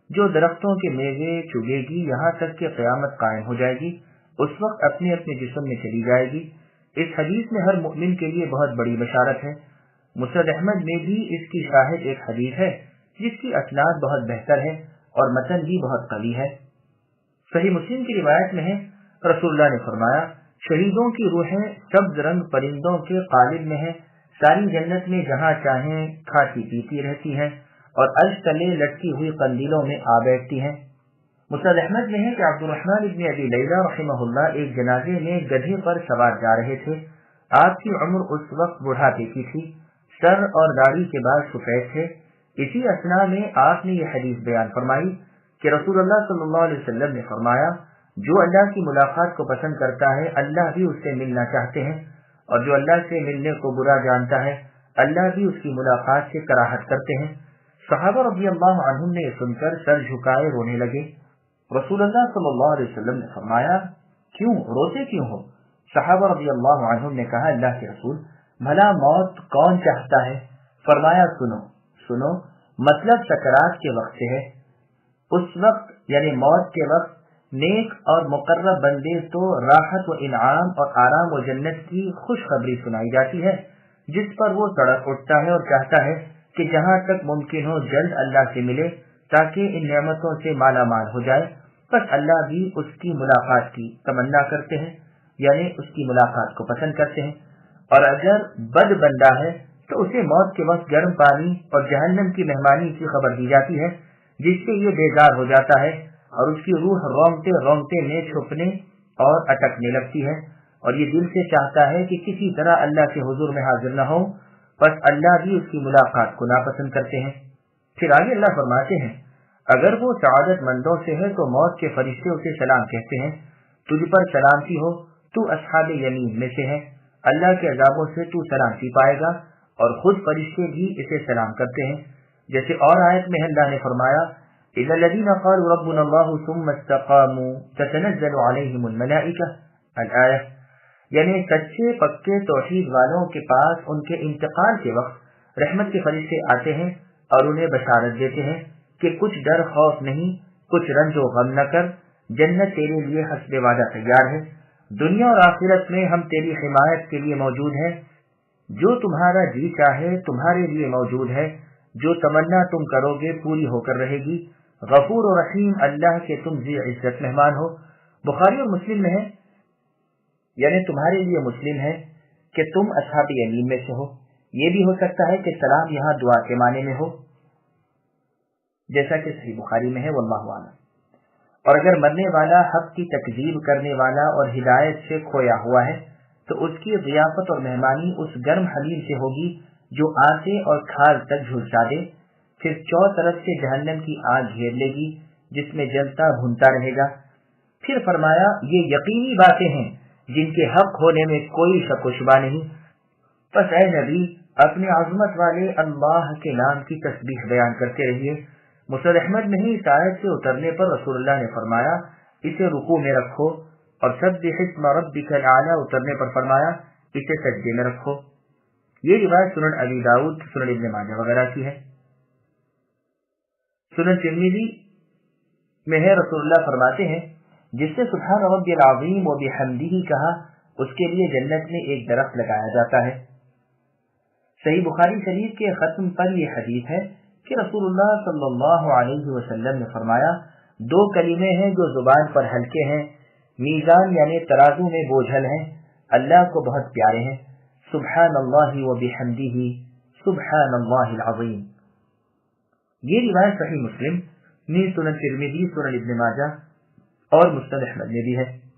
جو درختوں کے میوے چگے گی یہاں تک کہ قیامت قائم ہو جائے گی، اس وقت اپنے اپنے جسم میں چلی جائے گی۔ اس حدیث میں ہر مؤمن کے لیے بہت بڑی بشارت ہے۔ مسند احمد میں بھی اس کی شاہد ایک حدیث ہے جس کی اسناد بہت بہتر ہے اور متن بھی بہت قوی ہے۔ صحیح مسلم کی روایت میں ہے رسول اللہ نے فرمایا، شہیدوں کی روحیں سبز رنگ پرندوں کے قالب میں ہیں، ساری جنت میں جہاں چاہیں کھاتی پیتی رہتی ہیں اور عرش تلے لٹکی ہوئی قندیلوں میں آ بیٹھتی ہیں۔ مسند احمد میں ہے کہ عبد الرحمن ابن ابی لیلہ رحمہ اللہ ایک جنازے میں گدھے پر سوار جا رہے تھے۔ آپ کی عمر اس وقت بڑھاپے کی تھی، سر اور داڑھی کے بال سفید تھے۔ اسی اثنا میں آپ نے یہ حدیث بیان فرمائی کہ رسول اللہ صلی اللہ علیہ وسلم نے فرمایا، جو اللہ کی ملاقات کو پسند کرتا ہے اللہ بھی اس سے ملنا چاہتے ہیں، اور جو اللہ سے ملنے کو برا جانتا ہے اللہ بھی اس کی ملاقات سے کراہت کرتے ہیں۔ صحابہ رضی اللہ عنہم نے یہ سن کر سر جھکائے رونے لگے۔ رسول اللہ صلی اللہ علیہ وسلم نے فرمایا، کیوں روتے کیوں ہو؟ صحابہ رضی اللہ عنہم نے کہا، اللہ کے رسول، بھلا موت کون چاہتا ہے؟ فرمایا، سنو مطلب سکرات کے وقت سے ہے۔ اس وقت یعنی موت کے وقت نیک اور مقرب بندے تو راحت و انعام اور آرام و جنت کی خوشخبری سنائی جاتی ہے، جس پر وہ تڑپ اٹھتا ہے اور چاہتا ہے کہ جہاں تک ممکن ہو جلد اللہ سے ملے تاکہ ان نعمتوں سے مالا مال ہو جائے۔ بس اللہ بھی اس کی ملاقات کی تمنا کرتے ہیں، یعنی اس کی ملاقات کو پسند کرتے ہیں، اور اگر بد بندہ ہے تو اسے موت کے وقت گرم پانی اور جہنم کی مہمانی کی خبر دی جاتی ہے، جس سے یہ بیزار ہو جاتا ہے اور اس کی روح رونگتے رونگتے میں چھپنے اور اٹکنے لگتی ہے، اور یہ دل سے چاہتا ہے کہ کسی طرح اللہ کے حضور میں حاضر نہ ہو۔ بس اللہ بھی اس کی ملاقات کو ناپسند کرتے ہیں۔ پھر آگے اللہ فرماتے ہیں، اگر وہ سعادت مندوں سے ہے تو موت کے فرشتے اسے سلام کہتے ہیں، تجھ پر سلامتی ہو، تو اصحاب یمین میں سے ہے، اللہ کے عذابوں سے تو سلامتی پائے گا، اور خود فرشتے بھی اسے سلام کرتے ہیں۔ جیسے اور آیت میں اللہ نے فرمایا، إِذَا الَّذِينَ قَالُوا رَبُّنَا اللَّهُ ثُمَّ اسْتَقَامُوا تَتَنَزَّلُ عَلَيْهِمُ الْمَلَائِكَةُ الْآيَةُ، یعنی سچے پکے توحید والوں کے پاس ان کے انتقال کے وقت رحمت کے فرشتے آتے ہیں اور انہیں بشارت دیتے ہیں کہ کچھ ڈر خوف نہیں، کچھ رنج و غم نہ کر، جنت تیرے لیے حسب وعدہ تیار ہے، دنیا اور آخرت میں ہم تیری حمایت کے لیے موجود ہیں، جو تمہارا جی چاہے تمہارے لیے موجود ہے، جو تمنا تم کرو گے پوری ہو کر رہے گی، غفور و رحیم اللہ کے تم ذی عزت مہمان ہو۔ بخاری اور مسلم میں ہے، یعنی تمہارے لیے مسلم ہے کہ تم اصحاب یمین میں سے ہو۔ یہ بھی ہو سکتا ہے کہ سلام یہاں دعا کے معنی میں ہو، جیسا کہ صحیح بخاری میں ہے، واللہ اعلم۔ اور اگر مرنے والا حق کی تکذیب کرنے والا اور ہدایت سے کھویا ہوا ہے تو اس کی ضیافت اور مہمانی اس گرم حلیم سے ہوگی جو آتے اور کھال تک جھلسا دے، پھر چوں طرف سے جہنم کی آگ گھیر لے گی جس میں جلتا بھونتا رہے گا۔ پھر فرمایا، یہ یقینی باتیں ہیں جن کے حق ہونے میں کوئی شک و شبہ نہیں، پس اے نبی اپنے عظمت والے اللہ کے نام کی تسبیح بیان کرتے رہیے۔ مسند احمد میں ہی اس آیت سے اترنے پر رسول اللہ نے فرمایا، اسے رکوع میں رکھو، اور سبح اسم ربک الاعلی اترنے پر فرمایا، اسے سجدے میں رکھو۔ یہ روایت سنن ابی داؤد، سنن ابن ماجہ وغیرہ کی ہے۔ سنن ترمذی میں ہے، رسول اللہ فرماتے ہیں، جس سے سبحان ربی العظیم و بحمدہ کہا اس کے لیے جنت میں ایک درخت لگایا جاتا ہے۔ صحیح بخاری شریف کے ختم پر یہ حدیث ہے کہ رسول اللہ صلی اللہ علیہ وسلم نے فرمایا، دو کلمے ہیں جو زبان پر ہلکے ہیں، میزان یعنی ترازو میں بوجھل ہیں، اللہ کو بہت پیارے ہیں، سبحان اللہ و بحمدہ سبحان اللہ العظیم۔ یہ روایت صحیح مسلم، سنن ترمذی، سنن ابن ماجہ اور مسند احمد میں بھی ہے۔